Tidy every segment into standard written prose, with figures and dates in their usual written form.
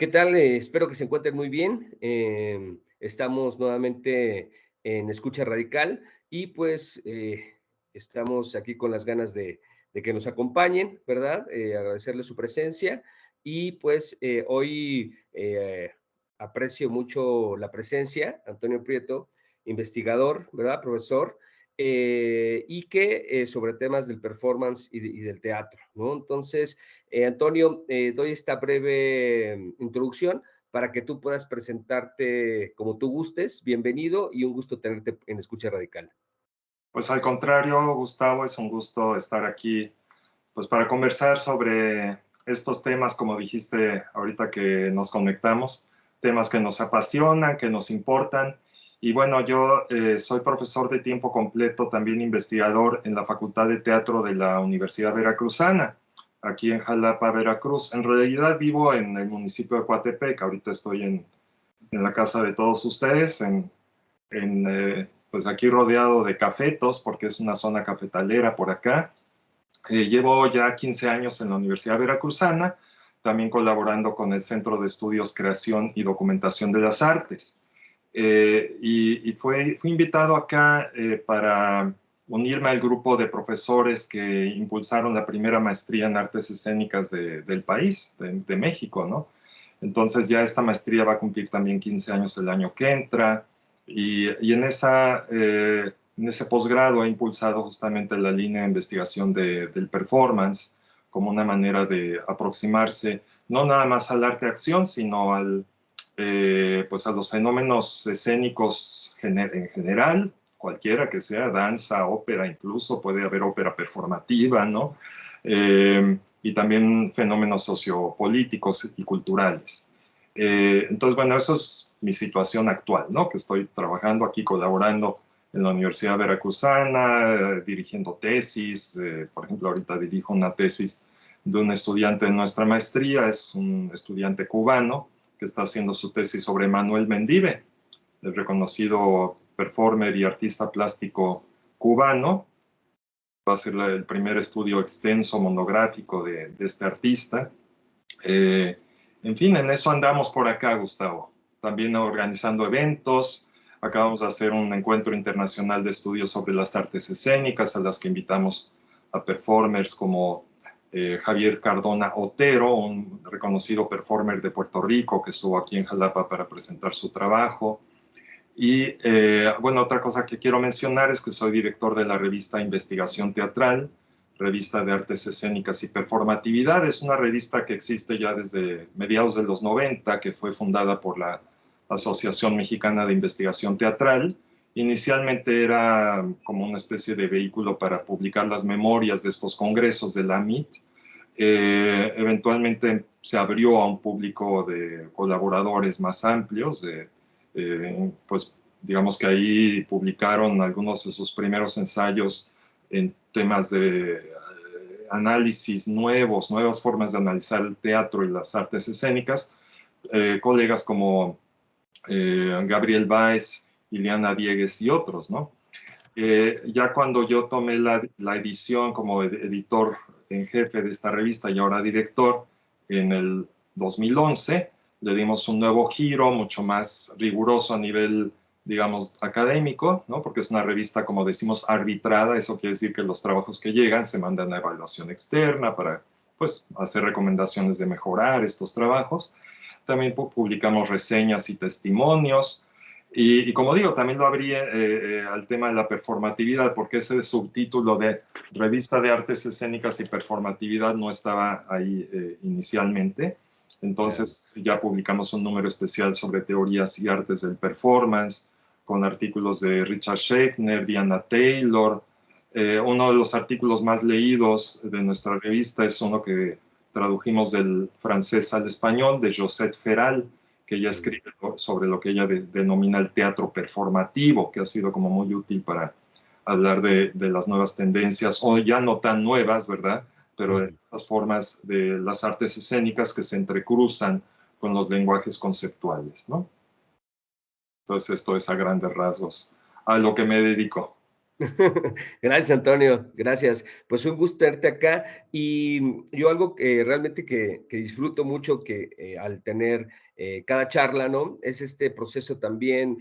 ¿Qué tal? Espero que se encuentren muy bien. Estamos nuevamente en Escucha Radical y pues estamos aquí con las ganas de que nos acompañen, ¿verdad? Agradecerles su presencia y pues hoy aprecio mucho la presencia, Antonio Prieto, investigador, ¿verdad? Profesor, y que sobre temas del performance y del teatro, ¿no? Entonces, Antonio, doy esta breve introducción para que tú puedas presentarte como tú gustes. Bienvenido y un gusto tenerte en Escucha Radical. Pues al contrario, Gustavo, es un gusto estar aquí, pues para conversar sobre estos temas, como dijiste ahorita que nos conectamos, temas que nos apasionan, que nos importan. Y bueno, yo soy profesor de tiempo completo, también investigador en la Facultad de Teatro de la Universidad Veracruzana, aquí en Jalapa, Veracruz. En realidad vivo en el municipio de Coatepec, ahorita estoy en la casa de todos ustedes, pues aquí rodeado de cafetos, porque es una zona cafetalera por acá. Llevo ya 15 años en la Universidad Veracruzana, también colaborando con el Centro de Estudios, Creación y Documentación de las Artes. Fui invitado acá para unirme al grupo de profesores que impulsaron la primera maestría en artes escénicas del país, de México, ¿no? Entonces ya esta maestría va a cumplir también 15 años el año que entra. Y en ese posgrado he impulsado justamente la línea de investigación del performance como una manera de aproximarse no nada más al arte-acción, sino pues a los fenómenos escénicos en general, cualquiera que sea, danza, ópera, incluso puede haber ópera performativa, ¿no? Y también fenómenos sociopolíticos y culturales. Entonces, bueno, eso es mi situación actual, ¿no? Que estoy trabajando aquí, colaborando en la Universidad Veracruzana, dirigiendo tesis. Por ejemplo, ahorita dirijo una tesis de un estudiante de nuestra maestría, es un estudiante cubano que está haciendo su tesis sobre Manuel Mendive, el reconocido performer y artista plástico cubano. Va a ser el primer estudio extenso, monográfico de este artista. Eh, en fin, en eso andamos por acá, Gustavo. También organizando eventos. Acabamos de hacer un encuentro internacional de estudios sobre las artes escénicas, a las que invitamos a performers como Javier Cardona Otero, un reconocido performer de Puerto Rico que estuvo aquí en Jalapa para presentar su trabajo. Y bueno, otra cosa que quiero mencionar es que soy director de la revista Investigación Teatral, revista de artes escénicas y performatividad. Es una revista que existe ya desde mediados de los 90, que fue fundada por la Asociación Mexicana de Investigación Teatral. Inicialmente era como una especie de vehículo para publicar las memorias de estos congresos de la MIT. Eventualmente se abrió a un público de colaboradores más amplios, pues digamos que ahí publicaron algunos de sus primeros ensayos en temas de análisis nuevos, nuevas formas de analizar el teatro y las artes escénicas, colegas como Gabriel Báez, Ileana Diegues y otros, ¿no? Ya cuando yo tomé la edición como editor en jefe de esta revista y ahora director en el 2011, le dimos un nuevo giro mucho más riguroso a nivel, digamos, académico, ¿no? Porque es una revista, como decimos, arbitrada. Eso quiere decir que los trabajos que llegan se mandan a evaluación externa para, pues, hacer recomendaciones de mejorar estos trabajos. También publicamos reseñas y testimonios. Y como digo, también lo abrí al tema de la performatividad, porque ese subtítulo de Revista de Artes Escénicas y Performatividad no estaba ahí inicialmente. Entonces ya publicamos un número especial sobre teorías y artes del performance, con artículos de Richard Schechner, Diana Taylor. Uno de los artículos más leídos de nuestra revista es uno que tradujimos del francés al español, de Josette Ferral, que ella escribe sobre lo que ella denomina el teatro performativo, que ha sido como muy útil para hablar de las nuevas tendencias, o ya no tan nuevas, ¿verdad? Pero de estas formas de las artes escénicas que se entrecruzan con los lenguajes conceptuales, ¿no? Entonces esto es a grandes rasgos a lo que me dedico. Gracias, Antonio, gracias. Pues un gusto tenerte acá y yo algo que realmente que disfruto mucho que al tener cada charla, ¿no? Es este proceso también,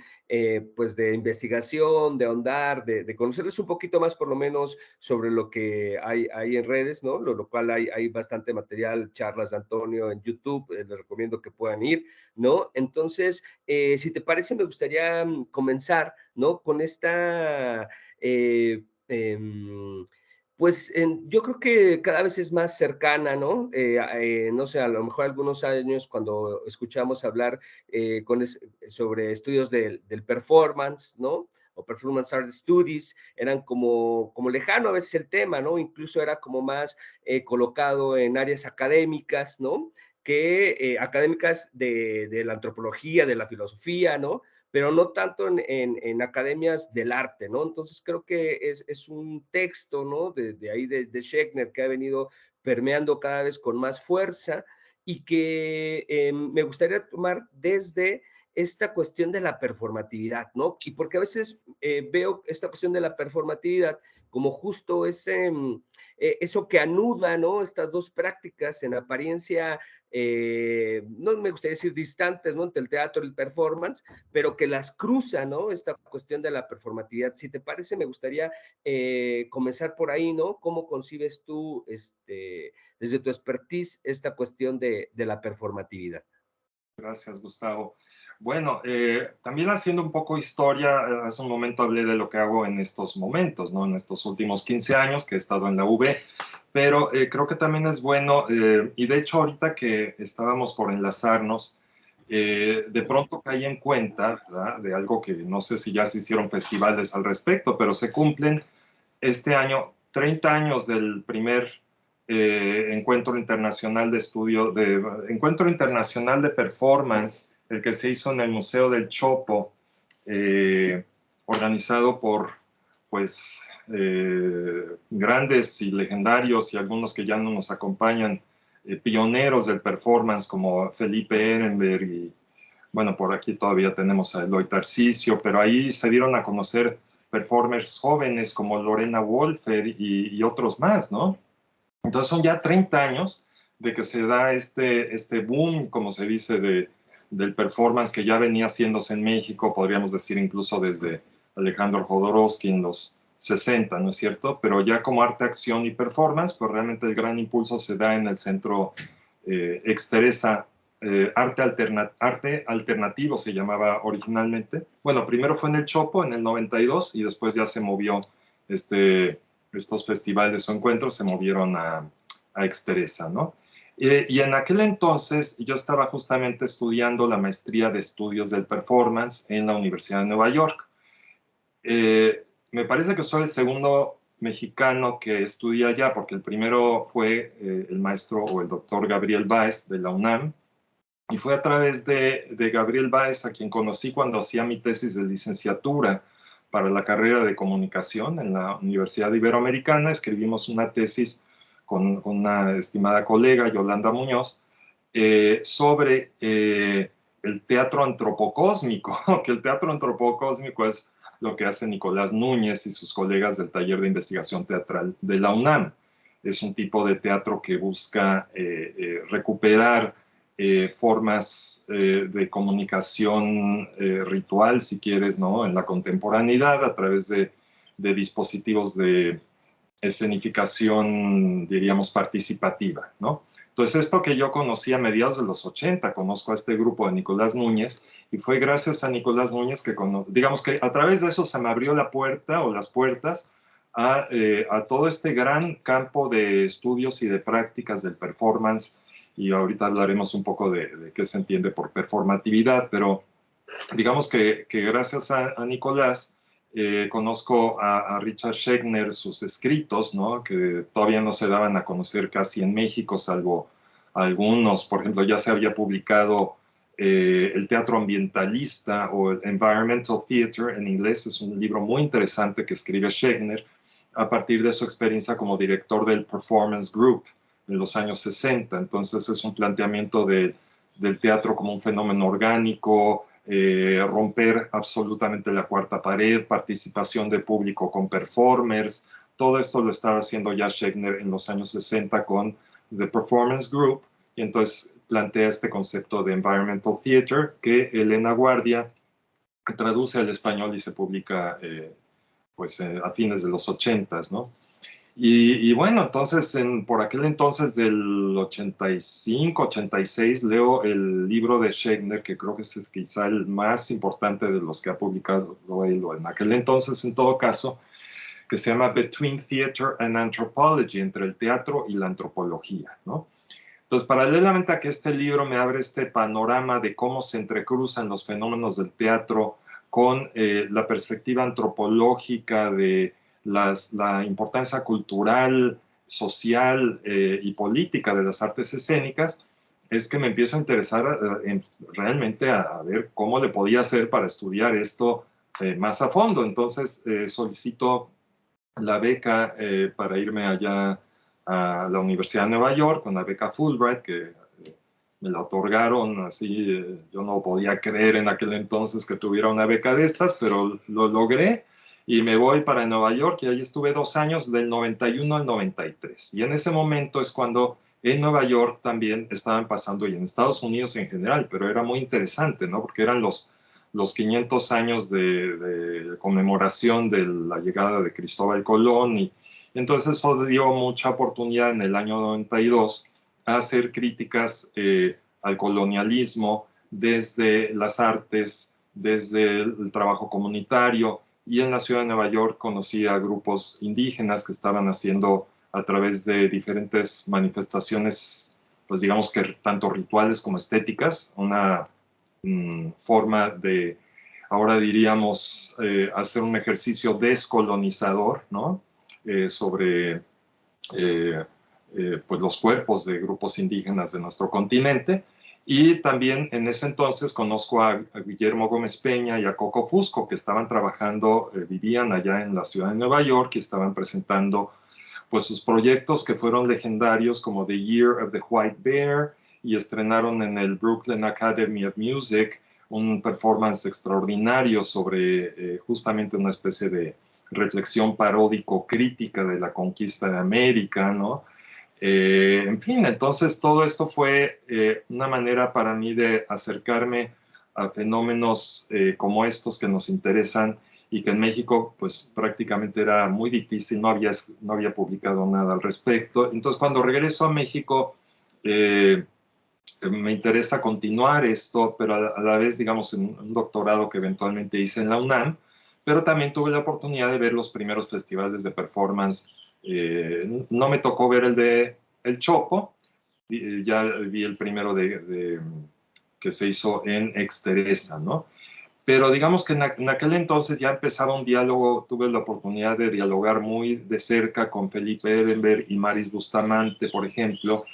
pues de investigación, de ahondar, de conocerles un poquito más por lo menos sobre lo que hay en redes, ¿no? Lo cual hay bastante material, charlas de Antonio en YouTube, les recomiendo que puedan ir, ¿no? Entonces, si te parece, me gustaría comenzar, ¿no? Con esta pues yo creo que cada vez es más cercana, ¿no? No sé, a lo mejor algunos años cuando escuchamos hablar sobre estudios del performance, ¿no? O Performance Art Studies, eran como lejano a veces el tema, ¿no? Incluso era como más colocado en áreas académicas, ¿no? Que académicas de la antropología, de la filosofía, ¿no? Pero no tanto en academias del arte, ¿no? Entonces creo que es un texto, ¿no? De ahí de Schechner que ha venido permeando cada vez con más fuerza y que me gustaría tomar desde esta cuestión de la performatividad, ¿no? Y porque a veces veo esta cuestión de la performatividad como justo eso que anuda, ¿no? Estas dos prácticas en apariencia, no me gustaría decir distantes, ¿no? Entre el teatro y el performance, pero que las cruza, ¿no? Esta cuestión de la performatividad. Si te parece, me gustaría comenzar por ahí, ¿no? ¿Cómo concibes tú, desde tu expertise, esta cuestión de la performatividad? Gracias, Gustavo. Bueno, también haciendo un poco historia, hace un momento hablé de lo que hago en estos momentos, ¿no? En estos últimos 15 años que he estado en la UB, pero creo que también es bueno, y de hecho ahorita que estábamos por enlazarnos, de pronto caí en cuenta, ¿verdad? De algo que no sé si ya se hicieron festivales al respecto, pero se cumplen este año 30 años del primer encuentro internacional de estudio, encuentro internacional de performance, el que se hizo en el Museo del Chopo, organizado por pues grandes y legendarios y algunos que ya no nos acompañan, pioneros del performance como Felipe Ehrenberg y bueno, por aquí todavía tenemos a Eloy Tarcisio, pero ahí se dieron a conocer performers jóvenes como Lorena Wolfer y otros más, ¿no? Entonces son ya 30 años de que se da este boom, como se dice, del performance que ya venía haciéndose en México, podríamos decir incluso desde Alejandro Jodorowsky en los 60, ¿no es cierto? Pero ya como arte, acción y performance, pues realmente el gran impulso se da en el centro Exteresa, arte alternativo se llamaba originalmente. Bueno, primero fue en el Chopo en el 92 y después ya se movió estos festivales o encuentros se movieron a Exteresa, ¿no? Y en aquel entonces yo estaba justamente estudiando la maestría de estudios del performance en la Universidad de Nueva York. Me parece que soy el segundo mexicano que estudia allá, porque el primero fue el maestro o el doctor Gabriel Báez de la UNAM, y fue a través de Gabriel Báez a quien conocí cuando hacía mi tesis de licenciatura para la carrera de comunicación en la Universidad Iberoamericana. Escribimos una tesis con una estimada colega, Yolanda Muñoz, sobre el teatro antropocósmico, que el teatro antropocósmico es lo que hace Nicolás Núñez y sus colegas del taller de investigación teatral de la UNAM. Es un tipo de teatro que busca recuperar formas de comunicación ritual, si quieres, ¿no? En la contemporaneidad a través de dispositivos de escenificación, diríamos, participativa, ¿no? Entonces, esto que yo conocí a mediados de los 80, conozco a este grupo de Nicolás Núñez, y fue gracias a Nicolás Núñez que, digamos que a través de eso se me abrió la puerta o las puertas a todo este gran campo de estudios y de prácticas del performance, y ahorita hablaremos un poco de qué se entiende por performatividad, pero digamos que gracias a Nicolás conozco a Richard Schechner, sus escritos, ¿no? Que todavía no se daban a conocer casi en México, salvo algunos. Por ejemplo, ya se había publicado El teatro ambientalista o el Environmental Theater en inglés. Es un libro muy interesante que escribe Schechner a partir de su experiencia como director del Performance Group en los años 60. Entonces es un planteamiento del teatro como un fenómeno orgánico, romper absolutamente la cuarta pared, participación de público con performers. Todo esto lo estaba haciendo ya Schechner en los años 60 con The Performance Group, y entonces plantea este concepto de Environmental Theater que Elena Guardia traduce al español y se publica a fines de los 80s, ¿no? Y bueno, entonces por aquel entonces del 85, 86, leo el libro de Schechner, que creo que es quizá el más importante de los que ha publicado él, o en aquel entonces en todo caso, que se llama Between Theater and Anthropology, entre el teatro y la antropología, ¿no? Entonces, paralelamente a que este libro me abre este panorama de cómo se entrecruzan los fenómenos del teatro con la perspectiva antropológica de la importancia cultural, social y política de las artes escénicas, es que me empiezo a interesar realmente a ver cómo le podía hacer para estudiar esto más a fondo. Entonces, solicito la beca para irme allá a la Universidad de Nueva York, con la beca Fulbright, que me la otorgaron así. Yo no podía creer en aquel entonces que tuviera una beca de estas, pero lo logré y me voy para Nueva York, y ahí estuve 2 años, del 91 al 93. Y en ese momento es cuando en Nueva York también estaban pasando, y en Estados Unidos en general, pero era muy interesante, ¿no? Porque eran los 500 años de conmemoración de la llegada de Cristóbal Colón, y entonces eso dio mucha oportunidad en el año 92 a hacer críticas al colonialismo desde las artes, desde el trabajo comunitario, y en la ciudad de Nueva York conocí a grupos indígenas que estaban haciendo a través de diferentes manifestaciones, pues digamos que tanto rituales como estéticas, una forma de, ahora diríamos, hacer un ejercicio descolonizador, ¿no? Sobre pues los cuerpos de grupos indígenas de nuestro continente. Y también en ese entonces conozco a Guillermo Gómez Peña y a Coco Fusco, que estaban trabajando, vivían allá en la ciudad de Nueva York, y estaban presentando pues sus proyectos que fueron legendarios, como The Year of the White Bear, y estrenaron en el Brooklyn Academy of Music un performance extraordinario sobre justamente una especie de reflexión paródico-crítica de la conquista de América, ¿no? En fin, entonces todo esto fue una manera para mí de acercarme a fenómenos como estos que nos interesan, y que en México pues prácticamente era muy difícil, no había publicado nada al respecto. Entonces cuando regreso a México me interesa continuar esto, pero a la vez, digamos, en un doctorado que eventualmente hice en la UNAM, pero también tuve la oportunidad de ver los primeros festivales de performance. No me tocó ver el de El Chopo, ya vi el primero que se hizo en Exteresa, ¿no? Pero digamos que en aquel entonces ya empezaba un diálogo. Tuve la oportunidad de dialogar muy de cerca con Felipe Edenberg y Maris Bustamante, por ejemplo.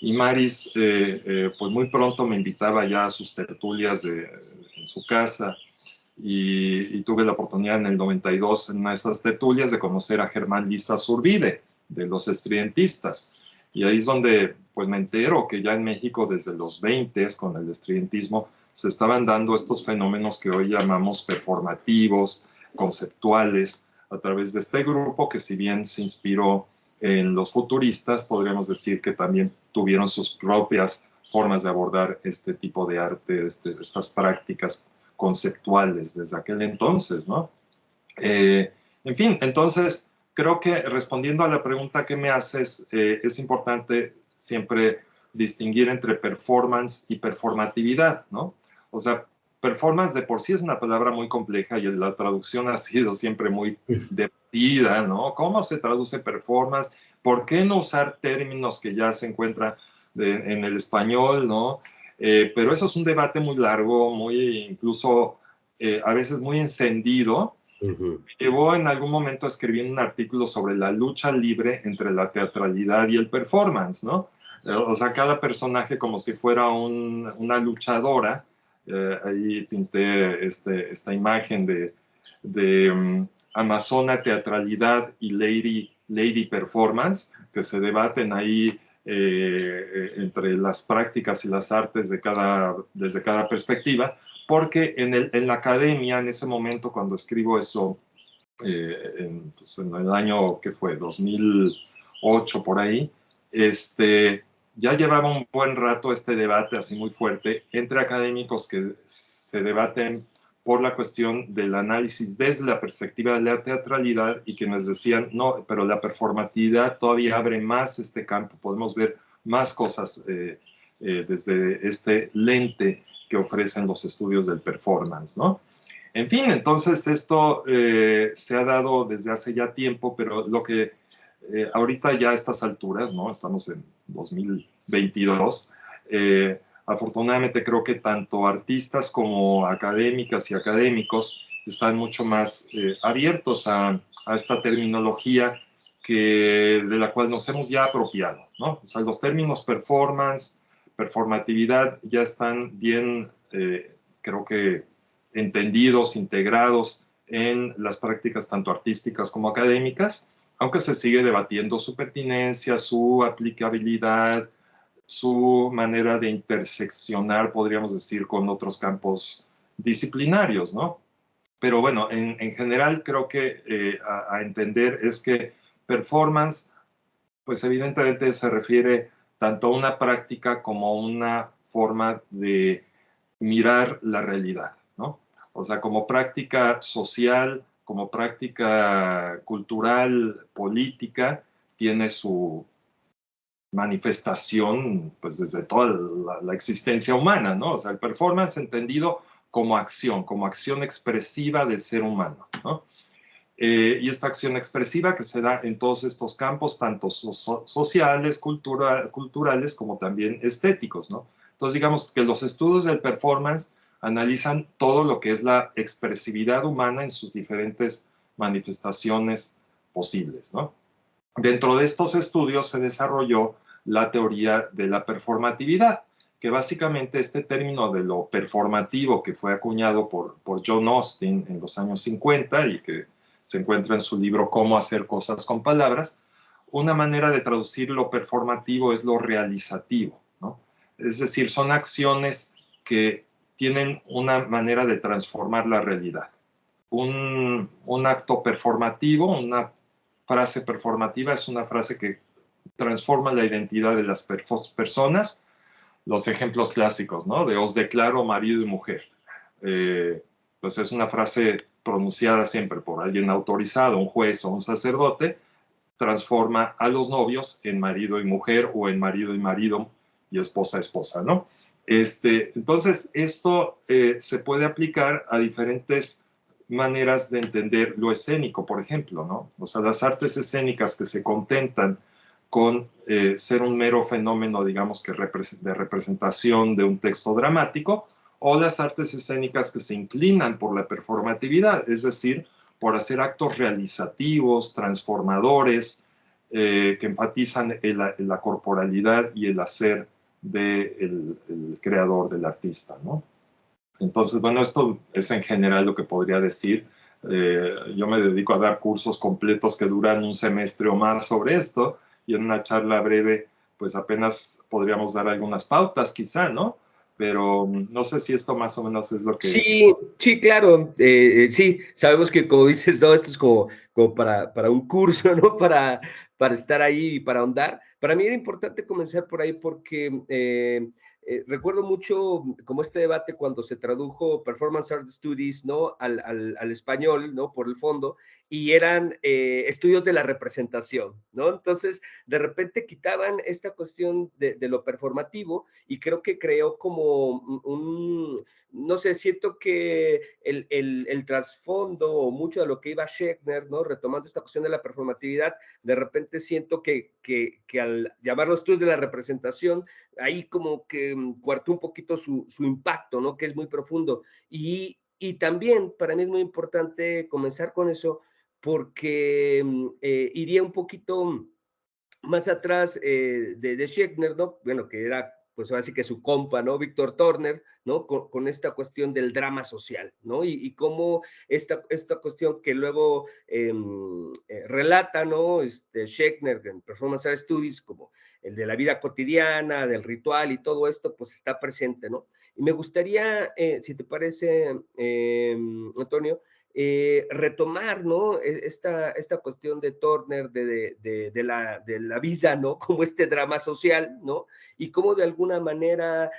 Y Maris, pues muy pronto me invitaba ya a sus tertulias en su casa, y tuve la oportunidad en el 92, en una de esas tertulias, de conocer a Germán Liza Zurbide, de los estridentistas. Y ahí es donde pues me entero que ya en México desde los 20, con el estridentismo, se estaban dando estos fenómenos que hoy llamamos performativos, conceptuales, a través de este grupo que, si bien se inspiró en los futuristas, podríamos decir que también tuvieron sus propias formas de abordar este tipo de arte, estas prácticas conceptuales desde aquel entonces, ¿no? En fin, entonces creo que respondiendo a la pregunta que me haces, es importante siempre distinguir entre performance y performatividad, ¿no? O sea, performance de por sí es una palabra muy compleja, y la traducción ha sido siempre muy debatida, ¿no? ¿Cómo se traduce performance? ¿Por qué no usar términos que ya se encuentran en el español, ¿no? Pero eso es un debate muy largo, incluso a veces muy encendido. Llevó en algún momento a escribir un artículo sobre la lucha libre entre la teatralidad y el performance, ¿no? O sea, cada personaje como si fuera una luchadora. Ahí pinté esta imagen de Amazona teatralidad y Lady performance, que se debaten ahí entre las prácticas y las artes desde cada perspectiva, porque en la academia, en ese momento, cuando escribo eso, pues en el año que fue 2008 por ahí, ya llevaba un buen rato este debate así muy fuerte entre académicos que se debaten por la cuestión del análisis desde la perspectiva de la teatralidad y quienes decían, no, pero la performatividad todavía abre más este campo, podemos ver más cosas desde este lente que ofrecen los estudios del performance, ¿no? En fin, entonces esto se ha dado desde hace ya tiempo, pero lo que ahorita ya a estas alturas, ¿no? Estamos en 2022, afortunadamente creo que tanto artistas como académicas y académicos están mucho más abiertos a esta terminología de la cual nos hemos ya apropiado, ¿no? O sea, los términos performance, performatividad ya están bien, creo que entendidos, integrados en las prácticas tanto artísticas como académicas, aunque se sigue debatiendo su pertinencia, su aplicabilidad, su manera de interseccionar, podríamos decir, con otros campos disciplinarios, ¿no? Pero bueno, en general creo que a entender es que performance, pues evidentemente se refiere tanto a una práctica como a una forma de mirar la realidad, ¿no? O sea, como práctica social, como práctica cultural, política, tiene su manifestación, pues desde toda la existencia humana, ¿no? O sea, el performance entendido como acción expresiva del ser humano, ¿no? Y esta acción expresiva que se da en todos estos campos, tanto sociales, culturales, como también estéticos, ¿no? Entonces, digamos que los estudios del performance analizan todo lo que es la expresividad humana en sus diferentes manifestaciones posibles, ¿no? Dentro de estos estudios se desarrolló la teoría de la performatividad, que básicamente este término de lo performativo que fue acuñado por John Austin en los años 50 y que se encuentra en su libro Cómo hacer cosas con palabras, una manera de traducir lo performativo es lo realizativo, ¿no? Es decir, son acciones que tienen una manera de transformar la realidad. Un acto performativo, una frase performativa es una frase que transforma la identidad de las personas. Los ejemplos clásicos, ¿no? De os declaro marido y mujer. Pues es una frase pronunciada siempre por alguien autorizado, un juez o un sacerdote, transforma a los novios en marido y mujer o en marido y esposa, ¿no? Entonces, esto se puede aplicar a diferentes maneras de entender lo escénico, por ejemplo, ¿no? O sea, las artes escénicas que se contentan con ser un mero fenómeno, digamos, que de representación de un texto dramático, o las artes escénicas que se inclinan por la performatividad, es decir, por hacer actos realizativos, transformadores, que enfatizan la corporalidad y el hacer del creador, del artista, ¿no? Entonces, bueno, esto es en general lo que podría decir. Yo me dedico a dar cursos completos que duran un semestre o más sobre esto, y en una charla breve, pues apenas podríamos dar algunas pautas, quizá, ¿no? Pero no sé si esto más o menos es lo que... Sí, sí, claro, sí, sabemos que como dices, no, esto es como para un curso, ¿no? Para estar ahí y para ahondar. Para mí era importante comenzar por ahí porque recuerdo mucho como este debate cuando se tradujo Performance Art Studies, ¿no? Al español, ¿no? Por el fondo, y eran estudios de la representación, ¿no? Entonces, de repente quitaban esta cuestión de lo performativo y creo que creó como no sé, siento que el trasfondo o mucho de lo que iba Schechner, ¿no? Retomando esta cuestión de la performatividad, de repente siento que al llamarlo estudios de la representación, ahí como que cuartó un poquito su impacto, ¿no? Que es muy profundo. Y también para mí es muy importante comenzar con eso porque iría un poquito más atrás de Schechner, ¿no? Bueno, que era pues ahora sí que su compa, ¿no? Víctor Turner, ¿no? Con esta cuestión del drama social, ¿no? Y cómo esta cuestión que luego relata, ¿no? Schechner en Performance Art Studies, como el de la vida cotidiana, del ritual y todo esto, pues está presente, ¿no? Y me gustaría, si te parece, Antonio, retomar, ¿no? Esta cuestión de Turner, de la vida, ¿no? Como este drama social, ¿no? Y cómo de alguna manera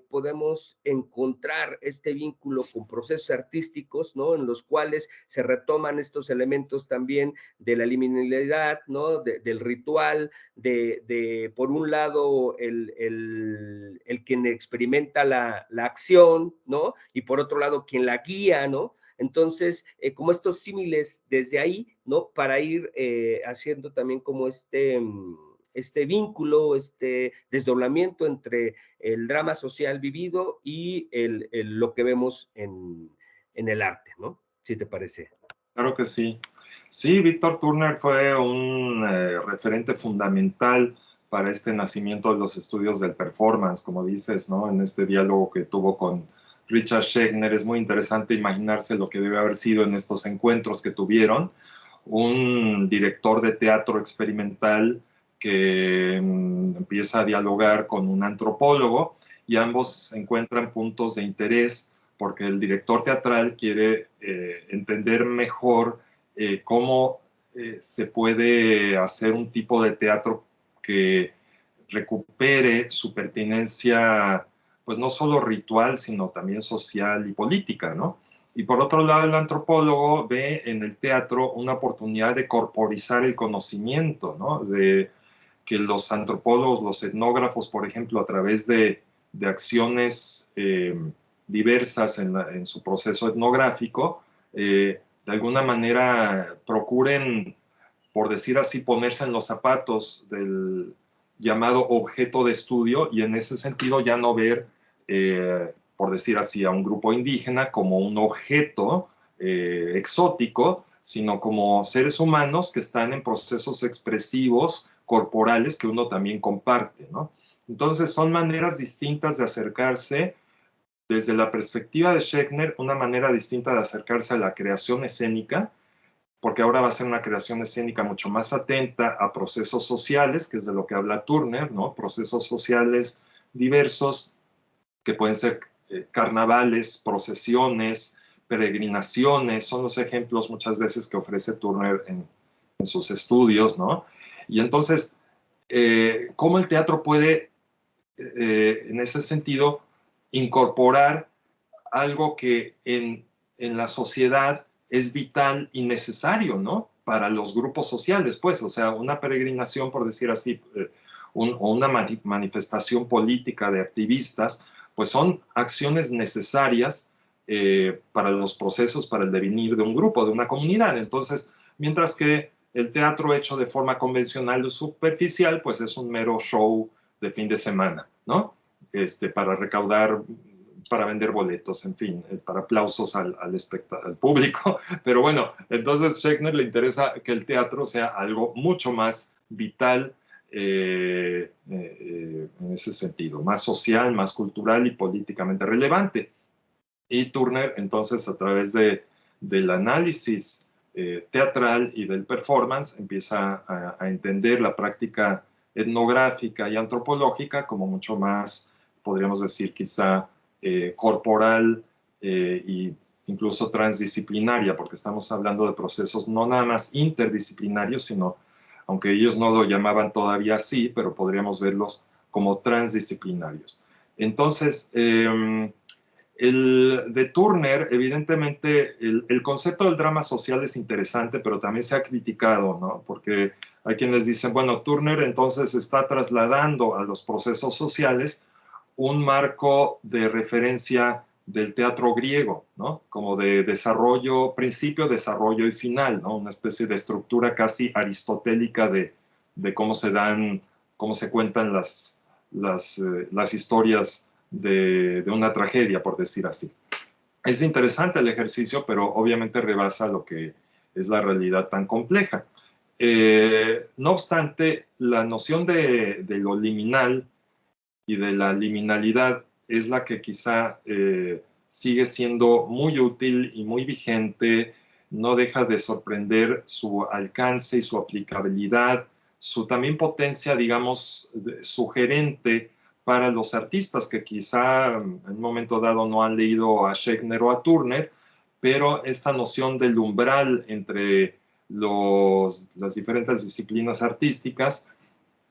podemos encontrar este vínculo con procesos artísticos, ¿no? En los cuales se retoman estos elementos también de la liminalidad, ¿no? Del ritual, por un lado, quien experimenta la acción, ¿no? Y por otro lado, quien la guía, ¿no? Entonces, como estos símiles desde ahí, ¿no? Para ir haciendo también como este vínculo, este desdoblamiento entre el drama social vivido y lo que vemos en el arte, ¿no? Si te parece. Claro que sí. Sí, Víctor Turner fue un referente fundamental para este nacimiento de los estudios del performance, como dices, ¿no? En este diálogo que tuvo con Richard Schechner, es muy interesante imaginarse lo que debe haber sido en estos encuentros que tuvieron. Un director de teatro experimental que empieza a dialogar con un antropólogo y ambos encuentran puntos de interés porque el director teatral quiere entender mejor cómo se puede hacer un tipo de teatro que recupere su pertinencia, pues no solo ritual, sino también social y política, ¿no? Y por otro lado, el antropólogo ve en el teatro una oportunidad de corporizar el conocimiento, ¿no? De que los antropólogos, los etnógrafos, por ejemplo, a través de acciones diversas en su proceso etnográfico, de alguna manera procuren, por decir así, ponerse en los zapatos del llamado objeto de estudio y en ese sentido ya no ver, por decir así, a un grupo indígena como un objeto exótico, sino como seres humanos que están en procesos expresivos corporales que uno también comparte, ¿no? Entonces son maneras distintas de acercarse desde la perspectiva de Schechner, una manera distinta de acercarse a la creación escénica, porque ahora va a ser una creación escénica mucho más atenta a procesos sociales, que es de lo que habla Turner, ¿no? Procesos sociales diversos, que pueden ser carnavales, procesiones, peregrinaciones, son los ejemplos muchas veces que ofrece Turner en sus estudios, ¿no? Y entonces, ¿cómo el teatro puede, en ese sentido, incorporar algo que en la sociedad es vital y necesario, ¿no? Para los grupos sociales, pues, o sea, una peregrinación, por decir así, o una manifestación política de activistas, pues son acciones necesarias para los procesos, para el devenir de un grupo, de una comunidad. Entonces, mientras que el teatro hecho de forma convencional o superficial, pues es un mero show de fin de semana, ¿no? Para recaudar, para vender boletos, en fin, para aplausos al público. Pero bueno, entonces Schechner le interesa que el teatro sea algo mucho más vital en ese sentido, más social, más cultural y políticamente relevante. Y Turner, entonces, a través del análisis teatral y del performance, empieza a entender la práctica etnográfica y antropológica como mucho más, podríamos decir, quizá corporal e incluso transdisciplinaria, porque estamos hablando de procesos no nada más interdisciplinarios, sino, aunque ellos no lo llamaban todavía así, pero podríamos verlos como transdisciplinarios. Entonces, el de Turner, evidentemente, el concepto del drama social es interesante, pero también se ha criticado, ¿no? Porque hay quienes dicen, bueno, Turner entonces está trasladando a los procesos sociales un marco de referencia del teatro griego, ¿no? Como de desarrollo, principio, desarrollo y final, ¿no? Una especie de estructura casi aristotélica de cómo se dan, cómo se cuentan las historias de una tragedia, por decir así. Es interesante el ejercicio, pero obviamente rebasa lo que es la realidad tan compleja. No obstante, la noción de lo liminal y de la liminalidad es la que quizá sigue siendo muy útil y muy vigente, no deja de sorprender su alcance y su aplicabilidad, su también potencia, digamos, sugerente para los artistas que quizá en un momento dado no han leído a Schechner o a Turner, pero esta noción del umbral entre las diferentes disciplinas artísticas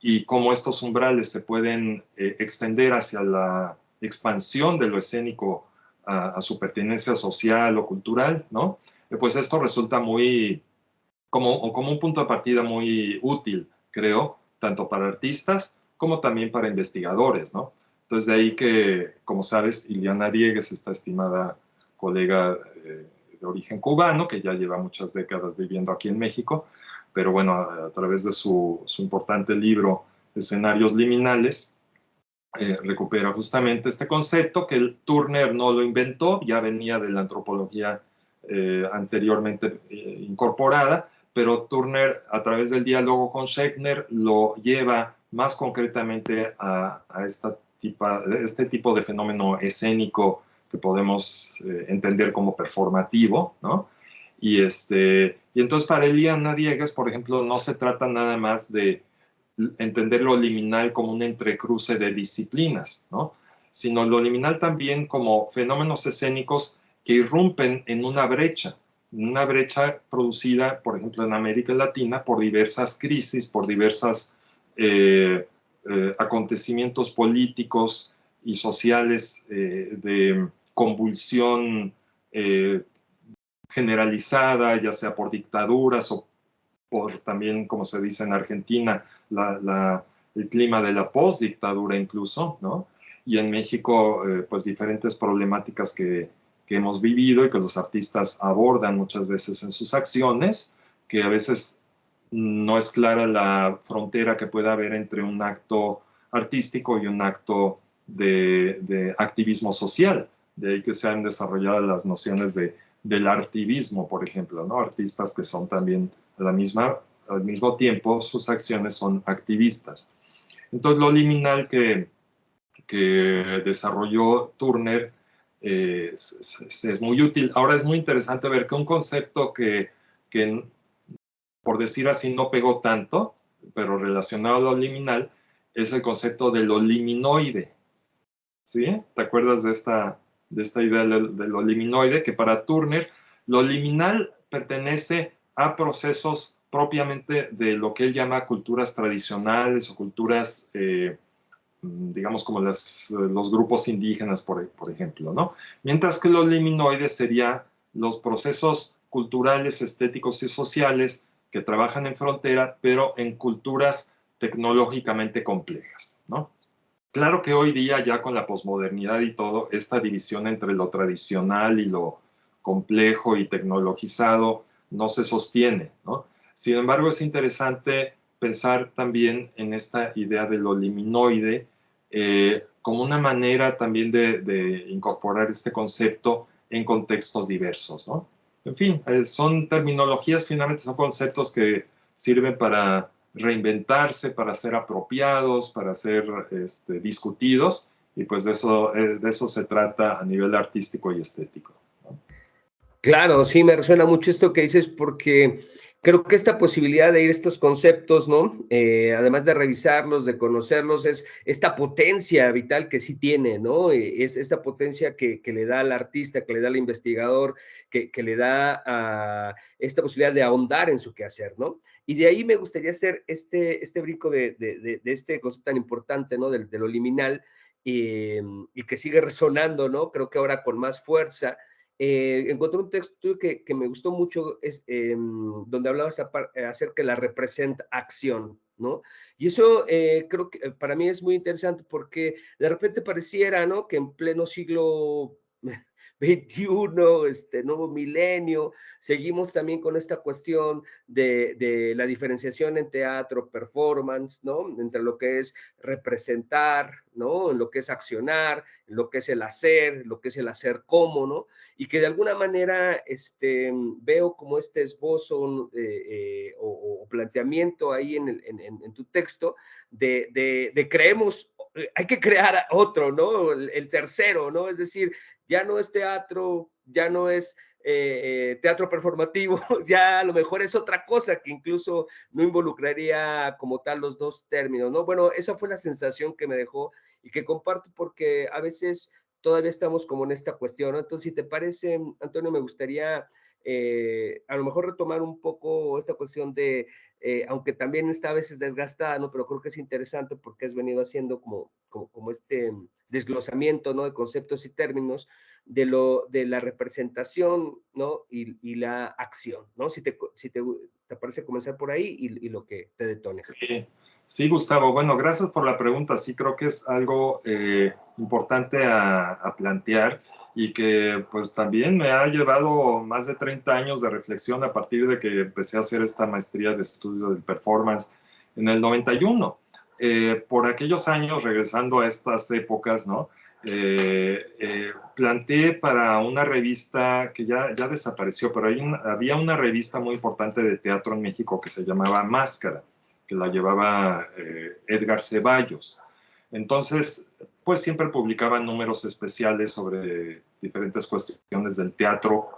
y cómo estos umbrales se pueden extender hacia la expansión de lo escénico a su pertenencia social o cultural, ¿no? Pues esto resulta como un punto de partida muy útil, creo, tanto para artistas como también para investigadores, ¿no? Entonces, de ahí que, como sabes, Iliana Diegues, esta estimada colega de origen cubano, que ya lleva muchas décadas viviendo aquí en México, pero bueno, a través de su importante libro Escenarios Liminales, recupera justamente este concepto que el Turner no lo inventó, ya venía de la antropología anteriormente incorporada, pero Turner, a través del diálogo con Schechner, lo lleva más concretamente a este tipo de fenómeno escénico que podemos entender como performativo, ¿no? Y entonces para Iliana Diegues, por ejemplo, no se trata nada más de entender lo liminal como un entrecruce de disciplinas, ¿no? Sino lo liminal también como fenómenos escénicos que irrumpen en una brecha producida, por ejemplo, en América Latina por diversas crisis, por diversas acontecimientos políticos y sociales de convulsión generalizada, ya sea por dictaduras o por también, como se dice en Argentina, el clima de la postdictadura incluso, ¿no? Y en México, pues diferentes problemáticas que hemos vivido y que los artistas abordan muchas veces en sus acciones, que a veces no es clara la frontera que pueda haber entre un acto artístico y un acto de activismo social. De ahí que se han desarrollado las nociones del artivismo, por ejemplo, ¿no? Artistas que son también al mismo tiempo, sus acciones son activistas. Entonces, lo liminal que desarrolló Turner es muy útil. Ahora es muy interesante ver que un concepto que, por decir así, no pegó tanto, pero relacionado a lo liminal, es el concepto de lo liminoide. ¿Sí? ¿Te acuerdas de esta idea de lo liminoide? Que para Turner, lo liminal pertenece a procesos propiamente de lo que él llama culturas tradicionales o culturas, digamos, como los grupos indígenas, por ejemplo, ¿no? Mientras que lo liminoide sería los procesos culturales, estéticos y sociales que trabajan en frontera, pero en culturas tecnológicamente complejas, ¿no? Claro que hoy día, ya con la posmodernidad y todo, esta división entre lo tradicional y lo complejo y tecnologizado no se sostiene, ¿no? Sin embargo, es interesante pensar también en esta idea de lo liminoide como una manera también de incorporar este concepto en contextos diversos, ¿no? En fin, son terminologías, finalmente son conceptos que sirven para reinventarse, para ser apropiados, para ser discutidos, y pues de eso se trata a nivel artístico y estético, ¿no? Claro, sí, me resuena mucho esto que dices porque creo que esta posibilidad de ir a estos conceptos, ¿no? Además de revisarlos, de conocerlos, es esta potencia vital que sí tiene, ¿no? Es esta potencia que le da al artista, que le da al investigador, que le da a esta posibilidad de ahondar en su quehacer, ¿no? Y de ahí me gustaría hacer este brinco de este concepto tan importante, ¿no? De lo liminal y que sigue resonando, ¿no? Creo que ahora con más fuerza encontré un texto que me gustó mucho, donde hablabas acerca de la representación, ¿no? Y eso creo que para mí es muy interesante porque de repente pareciera, ¿no? Que en pleno siglo XXI, nuevo milenio, seguimos también con esta cuestión de la diferenciación en teatro, performance, ¿no? Entre lo que es representar, ¿no? En lo que es accionar, en lo que es el hacer, lo que es el hacer como, ¿no? Y que de alguna manera veo como este esbozo o planteamiento ahí en tu texto de creemos, hay que crear otro, ¿no? El tercero, ¿no? Es decir, ya no es teatro, ya no es teatro performativo, ya a lo mejor es otra cosa que incluso no involucraría como tal los dos términos, ¿no? Bueno, esa fue la sensación que me dejó y que comparto porque a veces todavía estamos como en esta cuestión, ¿no? Entonces, si te parece, Antonio, me gustaría a lo mejor retomar un poco esta cuestión de, aunque también está a veces desgastada, ¿no? Pero creo que es interesante porque has venido haciendo como este desglosamiento, ¿no? De conceptos y términos de la representación, ¿no? Y la acción, ¿no? Si te parece comenzar por ahí y lo que te detone. Sí, sí, Gustavo. Bueno, gracias por la pregunta. Sí, creo que es algo importante a plantear y que pues también me ha llevado más de 30 años de reflexión a partir de que empecé a hacer esta maestría de estudio del performance en el 91. Por aquellos años, regresando a estas épocas, ¿no? Planteé para una revista que ya desapareció, pero había una revista muy importante de teatro en México que se llamaba Máscara, que la llevaba Edgar Ceballos. Entonces, pues siempre publicaban números especiales sobre diferentes cuestiones del teatro,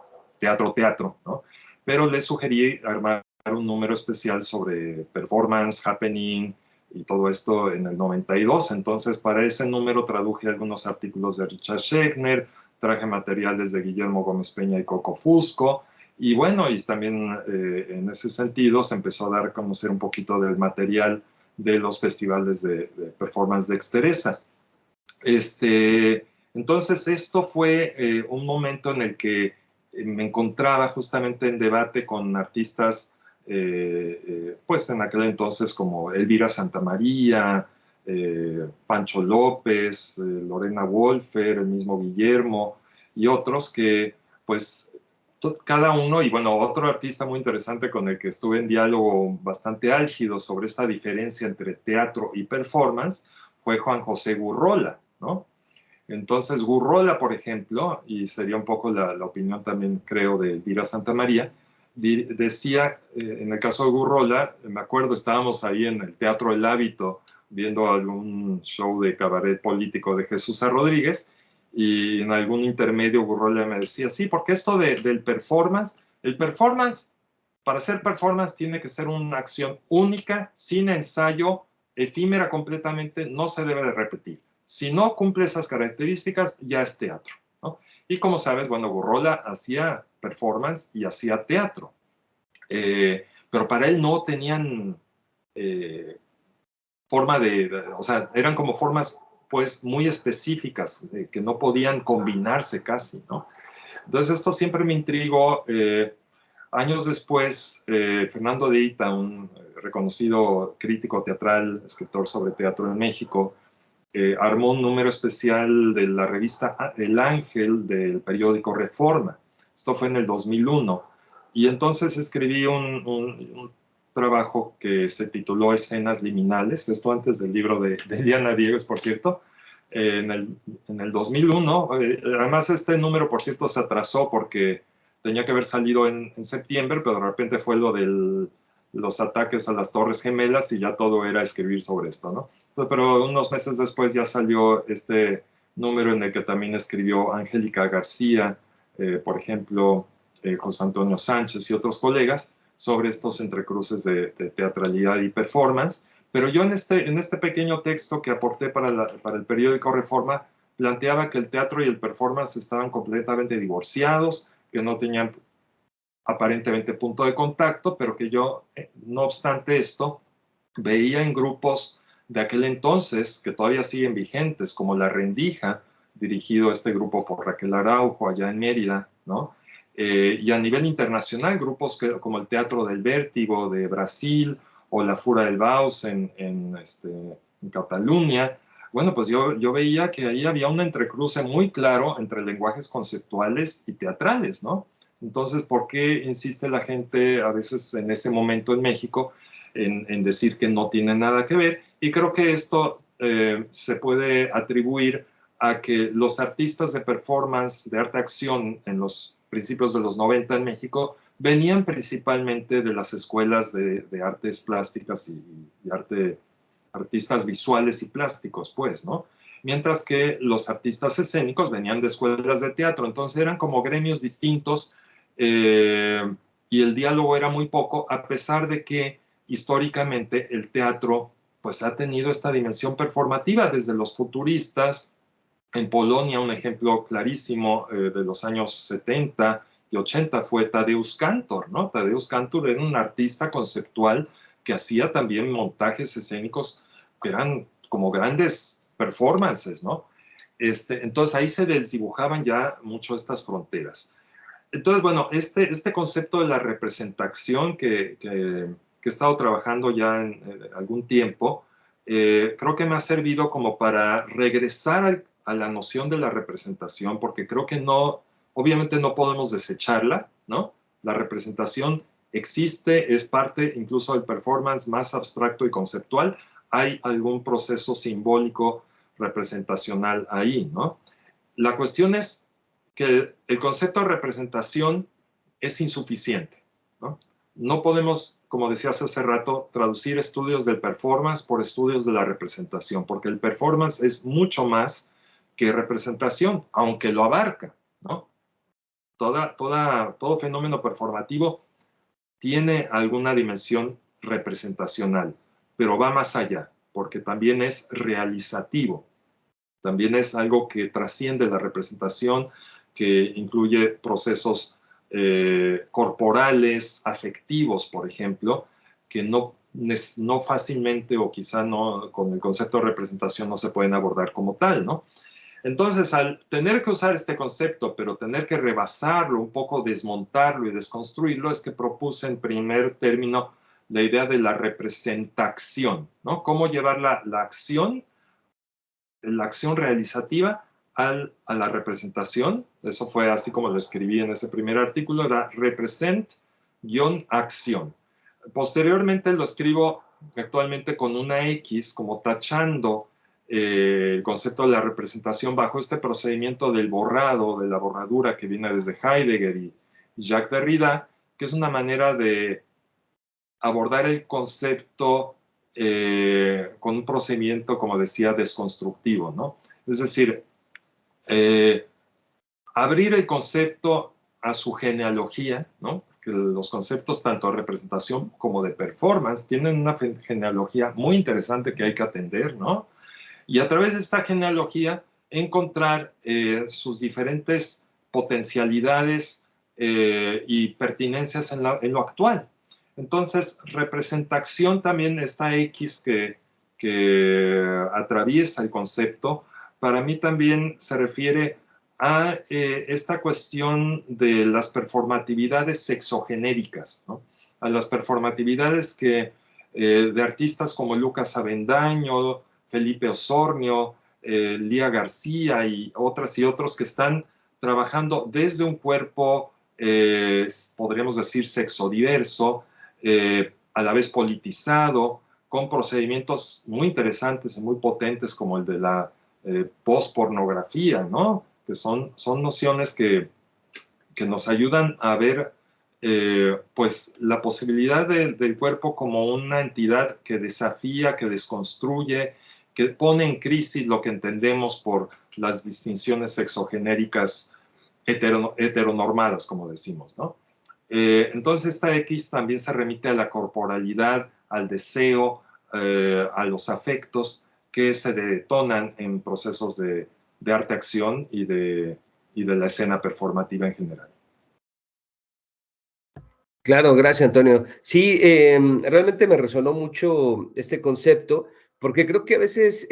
¿no? Pero le sugerí armar un número especial sobre performance, happening y todo esto en el 92. Entonces, para ese número traduje algunos artículos de Richard Schechner, traje materiales de Guillermo Gómez Peña y Coco Fusco, y bueno, y también en ese sentido se empezó a dar a conocer un poquito del material de los festivales de performance de Exteresa. Entonces, esto fue un momento en el que me encontraba justamente en debate con artistas, pues en aquel entonces como Elvira Santamaría, Pancho López, Lorena Wolfer, el mismo Guillermo y otros que pues cada uno, y bueno, otro artista muy interesante con el que estuve en diálogo bastante álgido sobre esta diferencia entre teatro y performance fue Juan José Gurrola, ¿no? Entonces Gurrola, por ejemplo, y sería un poco la opinión también creo de Elvira Santamaría, decía, en el caso de Gurrola, me acuerdo, estábamos ahí en el Teatro El Hábito viendo algún show de cabaret político de Jesús A. Rodríguez, y en algún intermedio Gurrola me decía, sí, porque esto del performance, el performance, para hacer performance tiene que ser una acción única, sin ensayo, efímera completamente, no se debe de repetir. Si no cumple esas características, ya es teatro, ¿no? Y como sabes, bueno, Gurrola hacía performance y hacía teatro, pero para él no tenían forma o sea, eran como formas pues muy específicas que no podían combinarse casi, ¿no? Entonces esto siempre me intrigó. Años después, Fernando de Ita, un reconocido crítico teatral, escritor sobre teatro en México, armó un número especial de la revista El Ángel del periódico Reforma. Esto fue en el 2001. Y entonces escribí un trabajo que se tituló Escenas Liminales, esto antes del libro de Diana Diegues, por cierto, en el 2001. Además, este número, por cierto, se atrasó porque tenía que haber salido en septiembre, pero de repente fue lo de los ataques a las Torres Gemelas y ya todo era escribir sobre esto, ¿no? Pero unos meses después ya salió este número en el que también escribió Angélica García, por ejemplo, José Antonio Sánchez y otros colegas sobre estos entrecruces de teatralidad y performance. Pero yo en este pequeño texto que aporté para el periódico Reforma planteaba que el teatro y el performance estaban completamente divorciados, que no tenían aparentemente punto de contacto, pero que yo, no obstante esto, veía en grupos de aquel entonces que todavía siguen vigentes, como La Rendija, dirigido este grupo por Raquel Araujo allá en Mérida, ¿no? Y a nivel internacional, grupos como el Teatro del Vértigo de Brasil o La Fura del Baus en Cataluña. Bueno, pues yo veía que ahí había un entrecruce muy claro entre lenguajes conceptuales y teatrales, ¿no? Entonces, ¿por qué insiste la gente a veces en ese momento en México en decir que no tiene nada que ver? Y creo que esto se puede atribuir a que los artistas de performance, de arte-acción en los principios de los 90 en México, venían principalmente de las escuelas de artes plásticas y artistas visuales y plásticos, pues, ¿no? Mientras que los artistas escénicos venían de escuelas de teatro, entonces eran como gremios distintos y el diálogo era muy poco, a pesar de que históricamente el teatro pues ha tenido esta dimensión performativa desde los futuristas. En Polonia, un ejemplo clarísimo de los años 70 y 80 fue Tadeusz Kantor, ¿no? Tadeusz Kantor era un artista conceptual que hacía también montajes escénicos que eran como grandes performances, ¿no? Entonces ahí se desdibujaban ya mucho estas fronteras. Entonces, bueno, este concepto de la representación que he estado trabajando ya en algún tiempo, creo que me ha servido como para regresar a la noción de la representación, porque creo que no, obviamente no podemos desecharla, ¿no? La representación existe, es parte incluso del performance más abstracto y conceptual. Hay algún proceso simbólico representacional ahí, ¿no? La cuestión es que el concepto de representación es insuficiente, ¿no? No podemos, como decías hace rato, traducir estudios del performance por estudios de la representación, porque el performance es mucho más que representación, aunque lo abarca, ¿no? Todo fenómeno performativo tiene alguna dimensión representacional, pero va más allá, porque también es realizativo, también es algo que trasciende la representación, que incluye procesos corporales, afectivos, por ejemplo, que no fácilmente o quizá no con el concepto de representación no se pueden abordar como tal, ¿no? Entonces, al tener que usar este concepto, pero tener que rebasarlo, un poco desmontarlo y desconstruirlo, es que propuse en primer término la idea de la representación, ¿no? Cómo llevar la acción realizativa a la representación. Eso fue así como lo escribí en ese primer artículo, era represent-acción. Posteriormente lo escribo actualmente con una X, como tachando el concepto de la representación bajo este procedimiento del borrado, de la borradura que viene desde Heidegger y Jacques Derrida, que es una manera de abordar el concepto con un procedimiento, como decía, desconstructivo, ¿no? Es decir, abrir el concepto a su genealogía, ¿no? Que los conceptos tanto de representación como de performance tienen una genealogía muy interesante que hay que atender, ¿no? Y a través de esta genealogía encontrar sus diferentes potencialidades y pertinencias en lo actual. Entonces, representación también, esta X que atraviesa el concepto, para mí también se refiere a esta cuestión de las performatividades sexogenéricas, ¿no? A las performatividades de artistas como Lucas Avendaño, Felipe Osornio, Lía García y otros que están trabajando desde un cuerpo, podríamos decir, sexodiverso, a la vez politizado, con procedimientos muy interesantes y muy potentes como el de la pospornografía, ¿no? Que son nociones que nos ayudan a ver pues la posibilidad del cuerpo como una entidad que desafía, que desconstruye, que pone en crisis lo que entendemos por las distinciones sexogenéricas heteronormadas, como decimos, ¿no? Entonces esta X también se remite a la corporalidad, al deseo, a los afectos que se detonan en procesos de arte-acción y de la escena performativa en general. Claro, gracias, Antonio. Sí, realmente me resonó mucho este concepto, porque creo que a veces,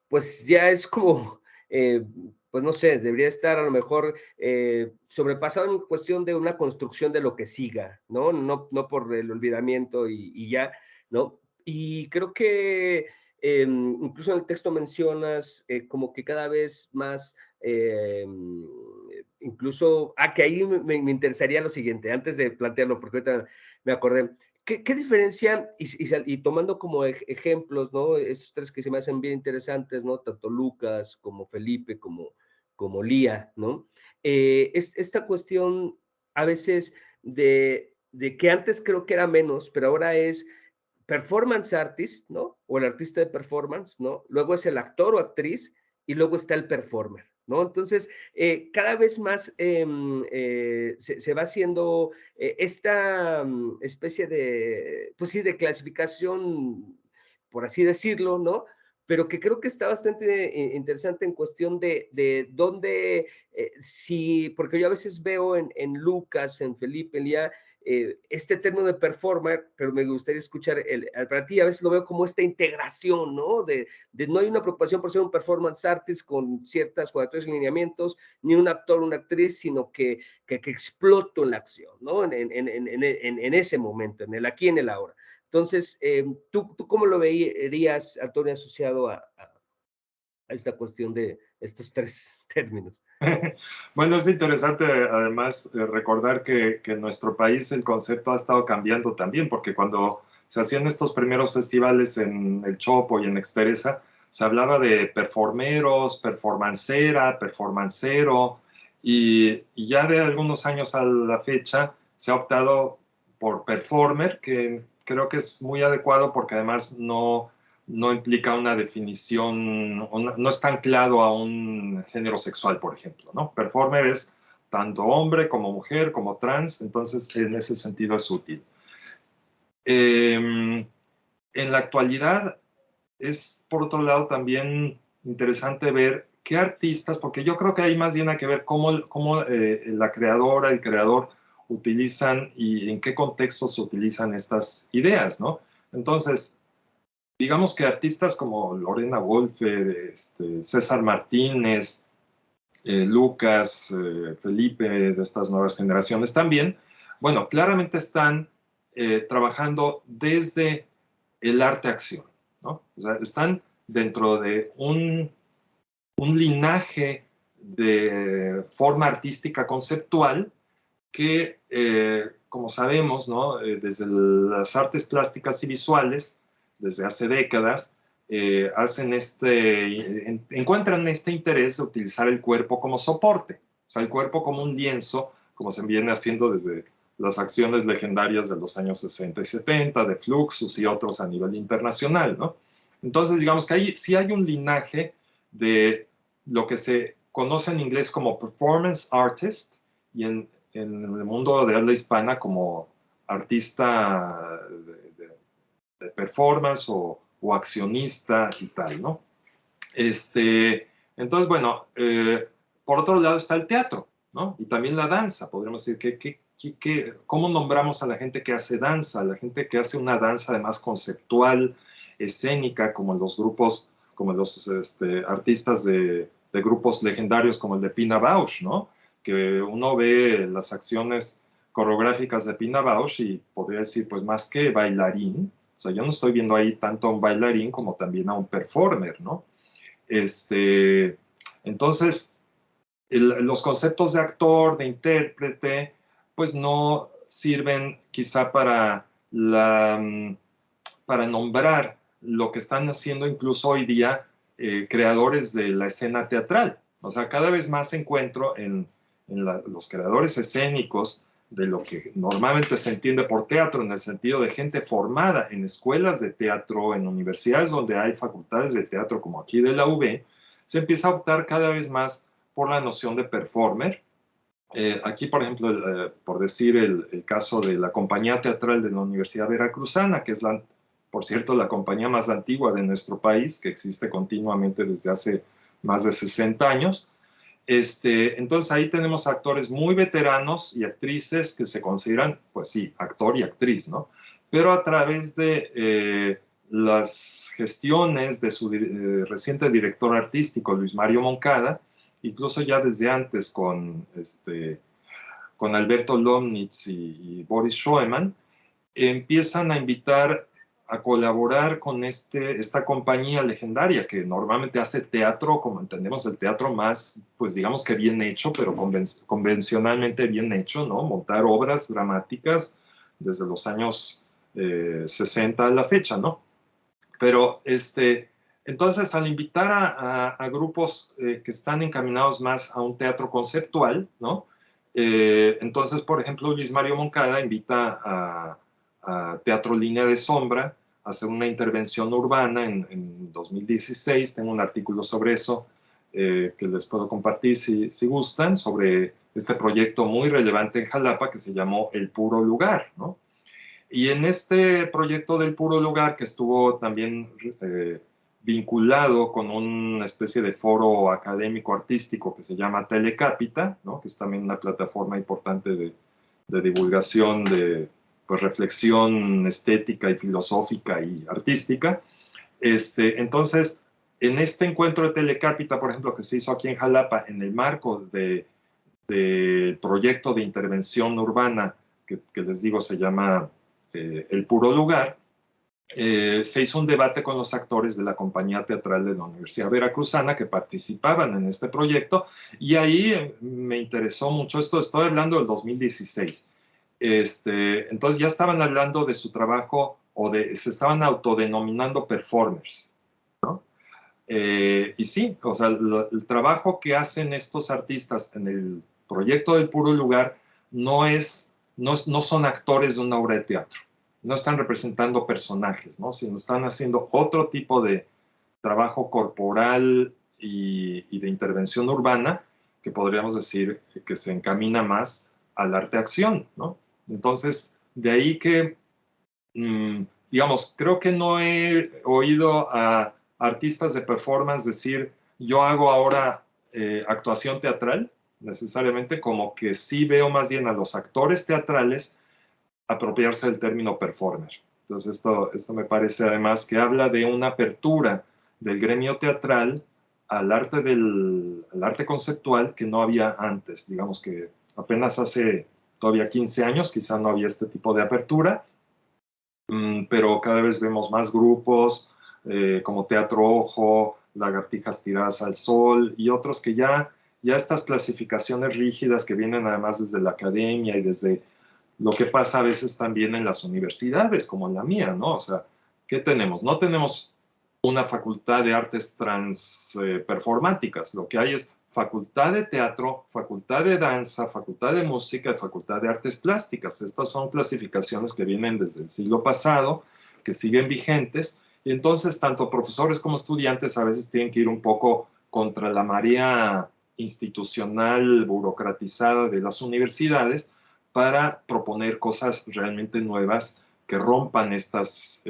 pues ya es como, eh, pues no sé, debería estar a lo mejor sobrepasado en cuestión de una construcción de lo que siga, ¿no? No por el olvidamiento y ya, ¿no? Y creo que incluso en el texto mencionas como que cada vez más incluso, que ahí me interesaría lo siguiente, antes de plantearlo, porque ahorita me acordé, ¿qué diferencia, y tomando como ejemplos, ¿no? Estos tres que se me hacen bien interesantes, ¿no? Tanto Lucas como Felipe, como Lía, ¿no? Esta cuestión a veces de que antes creo que era menos, pero ahora es performance artist, ¿no? O el artista de performance, ¿no? Luego es el actor o actriz y luego está el performer, ¿no? Entonces, cada vez más se va haciendo esta especie de, pues sí, de clasificación, por así decirlo, ¿no? Pero que creo que está bastante interesante en cuestión de dónde, si, porque yo a veces veo en Lucas, en Felipe, ya este término de performer, pero me gustaría escuchar para ti, a veces lo veo como esta integración, ¿no? De no hay una preocupación por ser un performance artist con ciertas cuadraturas y lineamientos, ni un actor o una actriz, sino que exploto en la acción, ¿no? En ese momento, en el aquí y en el ahora. Entonces, ¿tú cómo lo verías, Antonio, asociado a esta cuestión de estos tres términos? Bueno, es interesante además recordar que en nuestro país el concepto ha estado cambiando también, porque cuando se hacían estos primeros festivales en el Chopo y en Exteresa, se hablaba de performeros, performancera, performancero, y ya de algunos años a la fecha se ha optado por performer, que creo que es muy adecuado porque además no implica una definición, no está anclado a un género sexual, por ejemplo, ¿no? Performer es tanto hombre como mujer, como trans, entonces en ese sentido es útil. En la actualidad es, por otro lado, también interesante ver qué artistas, porque yo creo que ahí más bien hay que ver cómo la creadora, el creador utilizan y en qué contextos se utilizan estas ideas, ¿no? Entonces, digamos que artistas como Lorena Wolfe, César Martínez, Lucas, Felipe, de estas nuevas generaciones también, bueno, claramente están trabajando desde el arte-acción, ¿no? O sea, están dentro de un linaje de forma artística conceptual que, como sabemos, ¿no? Desde las artes plásticas y visuales, desde hace décadas, encuentran este interés de utilizar el cuerpo como soporte, o sea, el cuerpo como un lienzo, como se viene haciendo desde las acciones legendarias de los años 60 y 70, de Fluxus y otros a nivel internacional, ¿no? Entonces, digamos que sí hay un linaje de lo que se conoce en inglés como performance artist y en el mundo de habla hispana como artista de performance o accionista y tal, ¿no? Entonces, bueno, por otro lado está el teatro, ¿no? Y también la danza, podríamos decir, ¿cómo nombramos a la gente que hace danza? A la gente que hace una danza además conceptual, escénica, como los grupos, como los artistas de grupos legendarios como el de Pina Bausch, ¿no? Que uno ve las acciones coreográficas de Pina Bausch y podría decir, pues más que bailarín, o sea, yo no estoy viendo ahí tanto a un bailarín como también a un performer, ¿no? Entonces, los conceptos de actor, de intérprete, pues no sirven quizá para nombrar lo que están haciendo incluso hoy día creadores de la escena teatral. O sea, cada vez más encuentro en los creadores escénicos de lo que normalmente se entiende por teatro en el sentido de gente formada en escuelas de teatro, en universidades donde hay facultades de teatro como aquí de la UB, se empieza a optar cada vez más por la noción de performer. Aquí, por ejemplo, por decir el caso de la compañía teatral de la Universidad Veracruzana, que es, por cierto, la compañía más antigua de nuestro país, que existe continuamente desde hace más de 60 años. Entonces ahí tenemos actores muy veteranos y actrices que se consideran, pues sí, actor y actriz, ¿no? Pero a través de las gestiones de su reciente director artístico, Luis Mario Moncada, incluso ya desde antes con Alberto Lomnitz y Boris Schoeman, empiezan a invitar a colaborar con esta compañía legendaria que normalmente hace teatro, como entendemos el teatro más, pues digamos que bien hecho, pero convencionalmente bien hecho, ¿no? Montar obras dramáticas desde los años 60 a la fecha, ¿no? Pero entonces al invitar a grupos que están encaminados más a un teatro conceptual, ¿no? Entonces, por ejemplo, Luis Mario Moncada invita a Teatro Línea de Sombra a hacer una intervención urbana en 2016, tengo un artículo sobre eso, que les puedo compartir si gustan, sobre este proyecto muy relevante en Jalapa que se llamó El Puro Lugar, ¿no? Y en este proyecto del Puro Lugar, que estuvo también vinculado con una especie de foro académico artístico que se llama Telecápita, ¿no? Que es también una plataforma importante de divulgación, de pues, reflexión estética y filosófica y artística. Entonces, en este encuentro de Telecápita, por ejemplo, que se hizo aquí en Jalapa, en el marco del proyecto de intervención urbana, que les digo se llama El Puro Lugar, se hizo un debate con los actores de la compañía teatral de la Universidad Veracruzana que participaban en este proyecto, y ahí me interesó mucho esto, estoy hablando del 2016. Entonces ya estaban hablando de su trabajo, se estaban autodenominando performers, ¿no? Y sí, o sea, el trabajo que hacen estos artistas en el proyecto del Puro Lugar no son actores de una obra de teatro, no están representando personajes, ¿no? Sino están haciendo otro tipo de trabajo corporal y de intervención urbana que podríamos decir que se encamina más al arte-acción, ¿no? Entonces, de ahí que digamos, creo que no he oído a artistas de performance decir, yo hago ahora actuación teatral, necesariamente, como que sí veo más bien a los actores teatrales apropiarse del término performer. Entonces, esto me parece además que habla de una apertura del gremio teatral al arte conceptual que no había antes. Digamos que apenas hace todavía 15 años quizá no había este tipo de apertura, pero cada vez vemos más grupos como Teatro Ojo, Lagartijas Tiradas al Sol y otros que ya estas clasificaciones rígidas que vienen además desde la academia y desde lo que pasa a veces también en las universidades, como en la mía, ¿no? O sea, ¿qué tenemos? No tenemos una facultad de artes transperformáticas, lo que hay es facultad de teatro, facultad de danza, facultad de música y facultad de artes plásticas. Estas son clasificaciones que vienen desde el siglo pasado, que siguen vigentes, y entonces tanto profesores como estudiantes a veces tienen que ir un poco contra la marea institucional, burocratizada de las universidades para proponer cosas realmente nuevas que rompan estas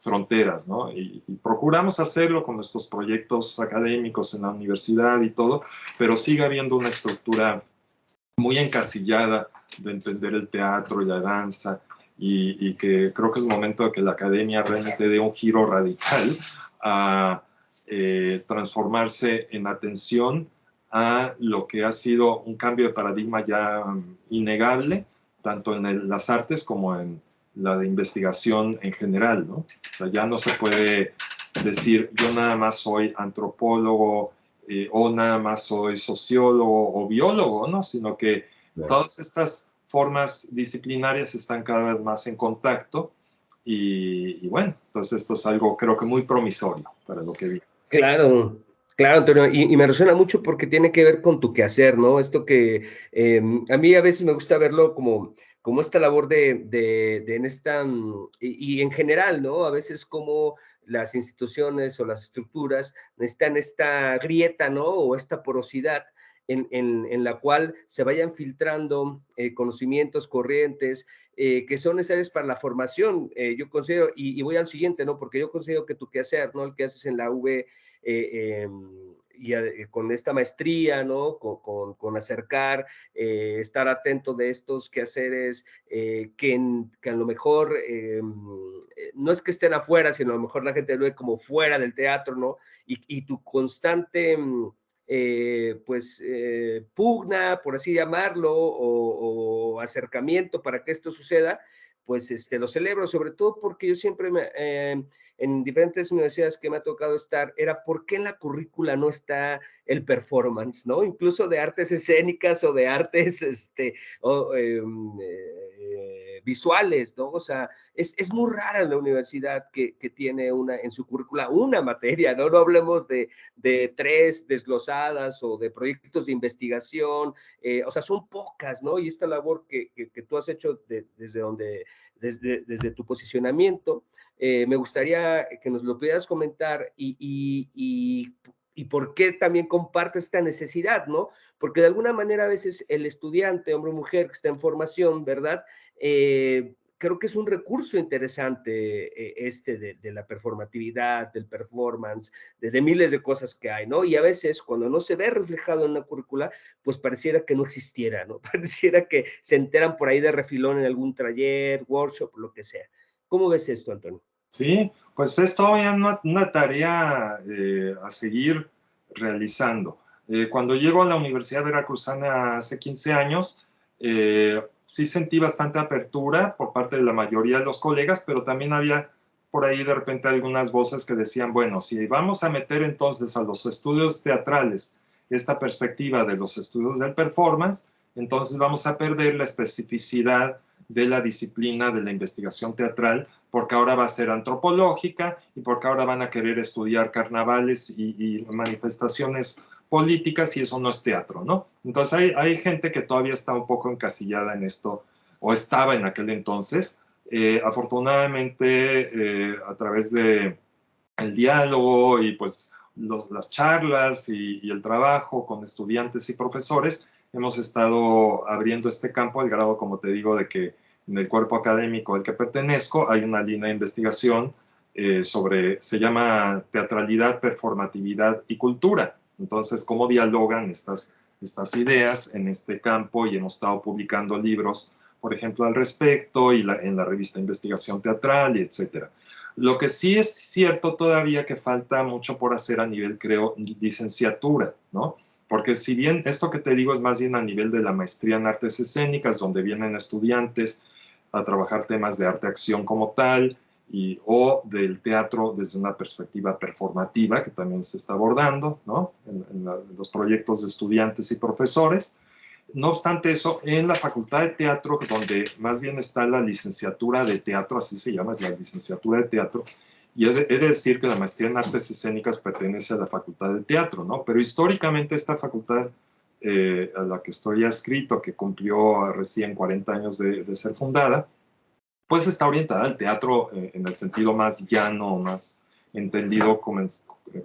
fronteras, ¿no? Y procuramos hacerlo con nuestros proyectos académicos en la universidad y todo, pero sigue habiendo una estructura muy encasillada de entender el teatro y la danza, y que creo que es momento de que la academia realmente dé un giro radical a transformarse en atención a lo que ha sido un cambio de paradigma ya innegable, tanto en las artes como en la de investigación en general, ¿no? O sea, ya no se puede decir yo nada más soy antropólogo o nada más soy sociólogo o biólogo, ¿no? Sino que todas estas formas disciplinarias están cada vez más en contacto y bueno, entonces esto es algo creo que muy promisorio para lo que viene. Claro, claro, Antonio, y me resuena mucho porque tiene que ver con tu quehacer, ¿no? Esto que a mí a veces me gusta verlo como esta labor de en esta, y en general, ¿no? A veces como las instituciones o las estructuras necesitan esta grieta, ¿no? O esta porosidad en la cual se vayan filtrando conocimientos, corrientes, que son necesarias para la formación. Yo considero, y voy al siguiente, ¿no? Porque yo considero que tu quehacer, ¿no? El que haces en la UV, y con esta maestría, ¿no? Con acercar, estar atento de estos quehaceres que a lo mejor no es que estén afuera, sino a lo mejor la gente lo ve como fuera del teatro, ¿no? Y tu constante pugna, por así llamarlo, o acercamiento para que esto suceda, pues lo celebro, sobre todo porque yo siempre en diferentes universidades que me ha tocado estar, era por qué en la currícula no está el performance, ¿no? Incluso de artes escénicas o de artes visuales, ¿no? O sea, es muy rara la universidad que tiene en su currícula una materia, ¿no? No hablemos de 3 desglosadas o de proyectos de investigación, o sea, son pocas, ¿no? Y esta labor que tú has hecho desde tu posicionamiento, me gustaría que nos lo pudieras comentar y y por qué también comparte esta necesidad, ¿no? Porque de alguna manera a veces el estudiante, hombre o mujer que está en formación, ¿verdad? Creo que es un recurso interesante de la performatividad, del performance, de miles de cosas que hay, ¿no? Y a veces cuando no se ve reflejado en la currícula, pues pareciera que no existiera, ¿no? Pareciera que se enteran por ahí de refilón en algún taller, workshop, lo que sea. ¿Cómo ves esto, Antonio? Sí, pues es todavía una tarea a seguir realizando. Cuando llego a la Universidad Veracruzana hace 15 años, sí sentí bastante apertura por parte de la mayoría de los colegas, pero también había por ahí de repente algunas voces que decían, bueno, si vamos a meter entonces a los estudios teatrales esta perspectiva de los estudios del performance, entonces vamos a perder la especificidad de la disciplina de la investigación teatral, porque ahora va a ser antropológica y porque ahora van a querer estudiar carnavales y manifestaciones políticas y eso no es teatro, ¿no? Entonces hay gente que todavía está un poco encasillada en esto, o estaba en aquel entonces. Afortunadamente, a través de el diálogo y pues las charlas y el trabajo con estudiantes y profesores, hemos estado abriendo este campo al grado, como te digo, de que en el cuerpo académico al que pertenezco hay una línea de investigación se llama teatralidad, performatividad y cultura. Entonces, ¿cómo dialogan estas ideas en este campo? Y hemos estado publicando libros, por ejemplo, al respecto, y en la revista Investigación Teatral, y etcétera. Lo que sí es cierto todavía que falta mucho por hacer a nivel, creo, licenciatura, ¿no? Porque si bien esto que te digo es más bien a nivel de la maestría en artes escénicas, donde vienen estudiantes a trabajar temas de arte-acción como tal, o del teatro desde una perspectiva performativa, que también se está abordando, ¿no? En los proyectos de estudiantes y profesores. No obstante eso, en la Facultad de Teatro, donde más bien está la licenciatura de teatro, así se llama, la licenciatura de teatro, y he de decir que la maestría en artes escénicas pertenece a la Facultad de Teatro, ¿no? Pero históricamente esta facultad a la que estoy adscrito, que cumplió recién 40 años de ser fundada, pues está orientada al teatro en el sentido más llano, más entendido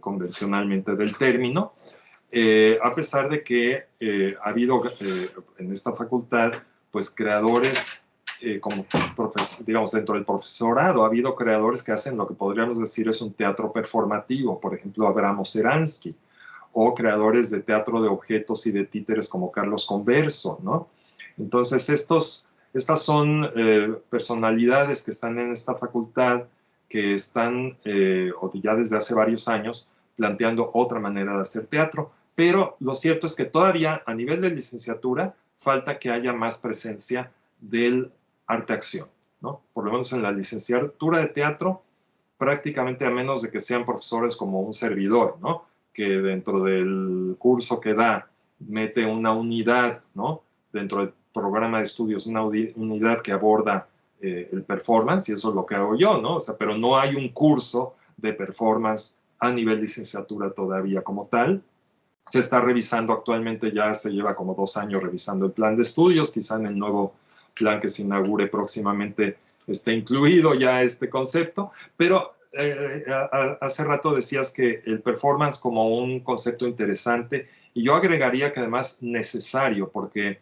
convencionalmente del término, a pesar de que ha habido en esta facultad, pues creadores, como digamos, dentro del profesorado, ha habido creadores que hacen lo que podríamos decir es un teatro performativo, por ejemplo, Abramo Seransky, o creadores de teatro de objetos y de títeres como Carlos Converso, ¿no? Entonces, estas son personalidades que están en esta facultad, que están, o ya desde hace varios años, planteando otra manera de hacer teatro, pero lo cierto es que todavía a nivel de licenciatura falta que haya más presencia del arte-acción, ¿no? Por lo menos en la licenciatura de teatro, prácticamente a menos de que sean profesores como un servidor, ¿no? Que dentro del curso que da mete una unidad, ¿no? Dentro del programa de estudios, una unidad que aborda el performance, y eso es lo que hago yo, ¿no? O sea, pero no hay un curso de performance a nivel licenciatura todavía como tal. Se está revisando actualmente, ya se lleva como 2 años revisando el plan de estudios, quizá en el nuevo plan que se inaugure próximamente esté incluido ya este concepto, pero hace rato decías que el performance como un concepto interesante, y yo agregaría que además necesario, porque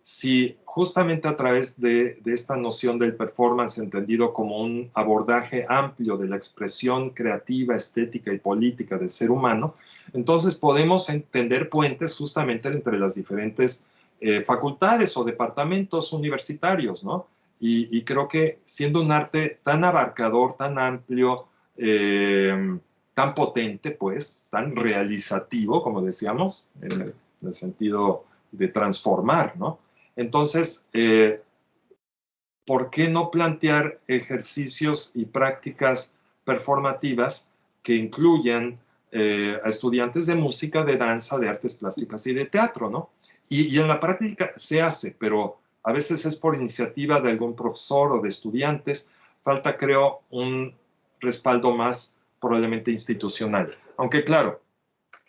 si justamente a través de esta noción del performance entendido como un abordaje amplio de la expresión creativa, estética y política del ser humano, entonces podemos entender puentes justamente entre las diferentes facultades o departamentos universitarios, ¿no? Y creo que siendo un arte tan abarcador, tan amplio, tan potente, pues, tan realizativo, como decíamos, en el sentido de transformar, ¿no? Entonces, ¿por qué no plantear ejercicios y prácticas performativas que incluyan a estudiantes de música, de danza, de artes plásticas y de teatro, ¿no? Y en la práctica se hace, pero a veces es por iniciativa de algún profesor o de estudiantes. Falta, creo, un respaldo más probablemente institucional. Aunque, claro,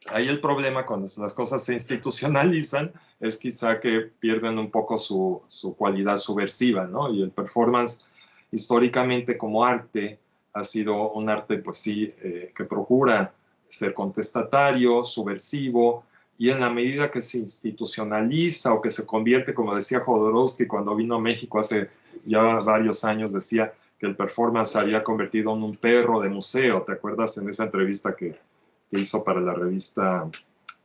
ahí el problema cuando las cosas se institucionalizan es quizá que pierden un poco su cualidad subversiva, ¿no? Y el performance históricamente como arte ha sido un arte, pues sí, que procura ser contestatario, subversivo, y en la medida que se institucionaliza o que se convierte, como decía Jodorowsky cuando vino a México hace ya varios años, decía que el performance se había convertido en un perro de museo. ¿Te acuerdas en esa entrevista que hizo para la revista,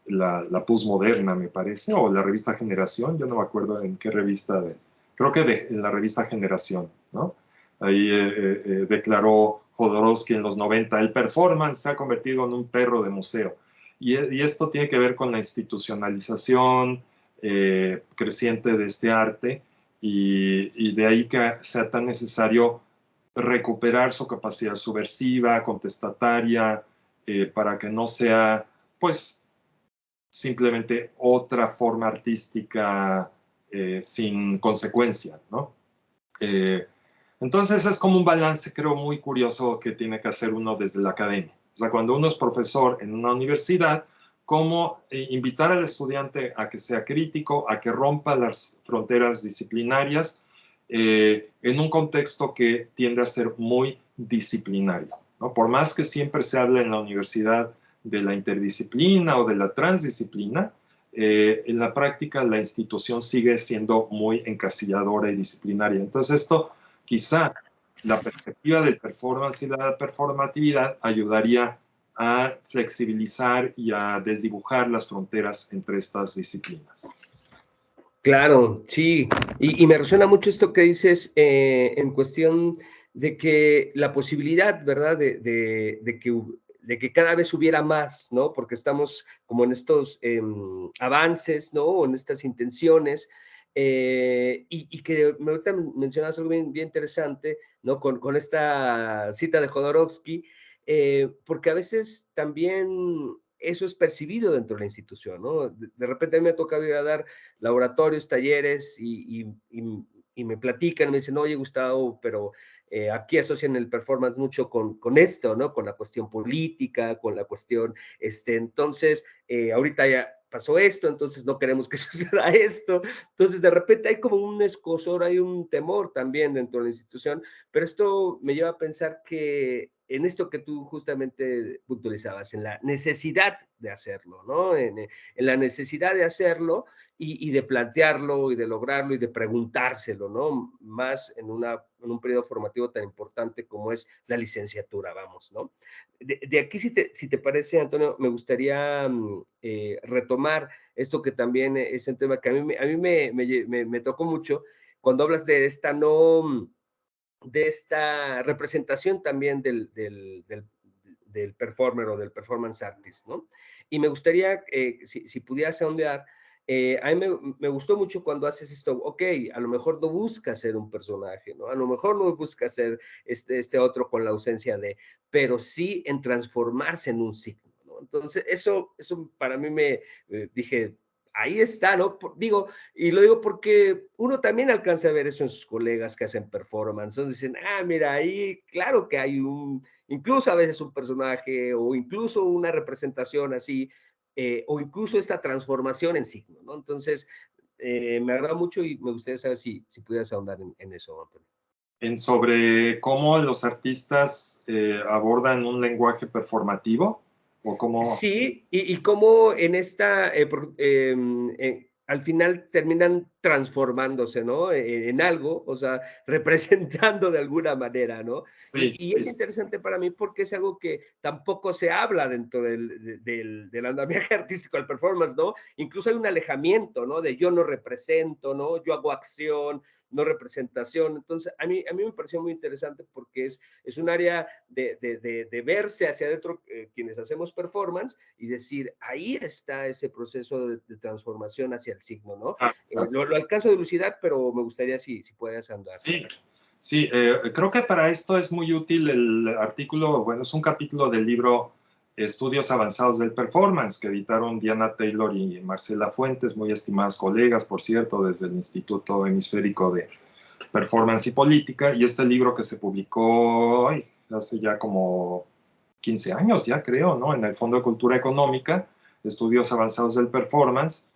la Postmoderna, me parece, o la revista Generación? Yo no me acuerdo en qué revista, creo que en la revista Generación, ¿no? Ahí declaró Jodorowsky en los 90, el performance se ha convertido en un perro de museo. Y esto tiene que ver con la institucionalización creciente de este arte, y de ahí que sea tan necesario recuperar su capacidad subversiva, contestataria, para que no sea, pues, simplemente otra forma artística sin consecuencia, ¿no? Entonces es como un balance, creo, muy curioso que tiene que hacer uno desde la academia. O sea, cuando uno es profesor en una universidad, cómo invitar al estudiante a que sea crítico, a que rompa las fronteras disciplinarias en un contexto que tiende a ser muy disciplinario, ¿no? Por más que siempre se hable en la universidad de la interdisciplina o de la transdisciplina, en la práctica la institución sigue siendo muy encasilladora y disciplinaria. Entonces esto, quizá la perspectiva del performance y la performatividad ayudaría a flexibilizar y a desdibujar las fronteras entre estas disciplinas. Claro, sí, y me resuena mucho esto que dices en cuestión de que la posibilidad, ¿verdad?, de que cada vez hubiera más, ¿no? Porque estamos como en estos avances, ¿no? O en estas intenciones, y que ahorita mencionas algo bien, bien interesante, ¿no? Con esta cita de Jodorowsky, porque a veces también eso es percibido dentro de la institución, ¿no? De repente a mí me ha tocado ir a dar laboratorios, talleres y me platican, me dicen, oye, Gustavo, pero aquí asocian el performance mucho con esto, ¿no? Con la cuestión política, con la cuestión, entonces, ahorita ya pasó esto, entonces no queremos que suceda esto. Entonces, de repente hay como un escozor, hay un temor también dentro de la institución, pero esto me lleva a pensar que en esto que tú justamente puntualizabas, en la necesidad de hacerlo, ¿no? En la necesidad de hacerlo y de plantearlo y de lograrlo y de preguntárselo, ¿no? Más en un periodo formativo tan importante como es la licenciatura, vamos, ¿no? De aquí, si te parece, Antonio, me gustaría retomar esto que también es un tema que a mí me tocó mucho cuando hablas de esta de esta representación también del performer o del performance artist, ¿no? Y me gustaría, si pudieras ahondear, a mí me gustó mucho cuando haces esto, ok, a lo mejor no busca ser un personaje, ¿no? A lo mejor no busca ser este otro con la ausencia de, pero sí en transformarse en un signo, ¿no? Entonces, eso para mí dije, ahí está, ¿no? Digo, y lo digo porque uno también alcanza a ver eso en sus colegas que hacen performance. Entonces dicen, mira, ahí claro que hay incluso a veces un personaje o incluso una representación así, o incluso esta transformación en signo, ¿no? Entonces, me agrada mucho y me gustaría saber si pudieras ahondar en eso, Antonio. Sobre cómo los artistas abordan un lenguaje performativo, o cómo... Sí, y cómo en esta, al final terminan transformándose, ¿no? En algo, o sea, representando de alguna manera, ¿no? Sí, Y sí, es interesante para mí porque es algo que tampoco se habla dentro del andamiaje artístico del performance, ¿no? Incluso hay un alejamiento, ¿no? De yo no represento, ¿no? Yo hago acción, no representación. Entonces, a mí me pareció muy interesante porque es un área de verse hacia adentro quienes hacemos performance y decir, ahí está ese proceso de transformación hacia el signo, ¿no? ah, Lo alcanzo de lucidar, pero me gustaría si puedas andar. sí, sí, creo que para esto es muy útil el artículo, bueno, es un capítulo del libro Estudios Avanzados del Performance, que editaron Diana Taylor y Marcela Fuentes, muy estimadas colegas, por cierto, desde el Instituto Hemisférico de Performance y Política, y este libro que se publicó hace ya como 15 años, ya creo, ¿no? En el Fondo de Cultura Económica, Estudios Avanzados del Performance,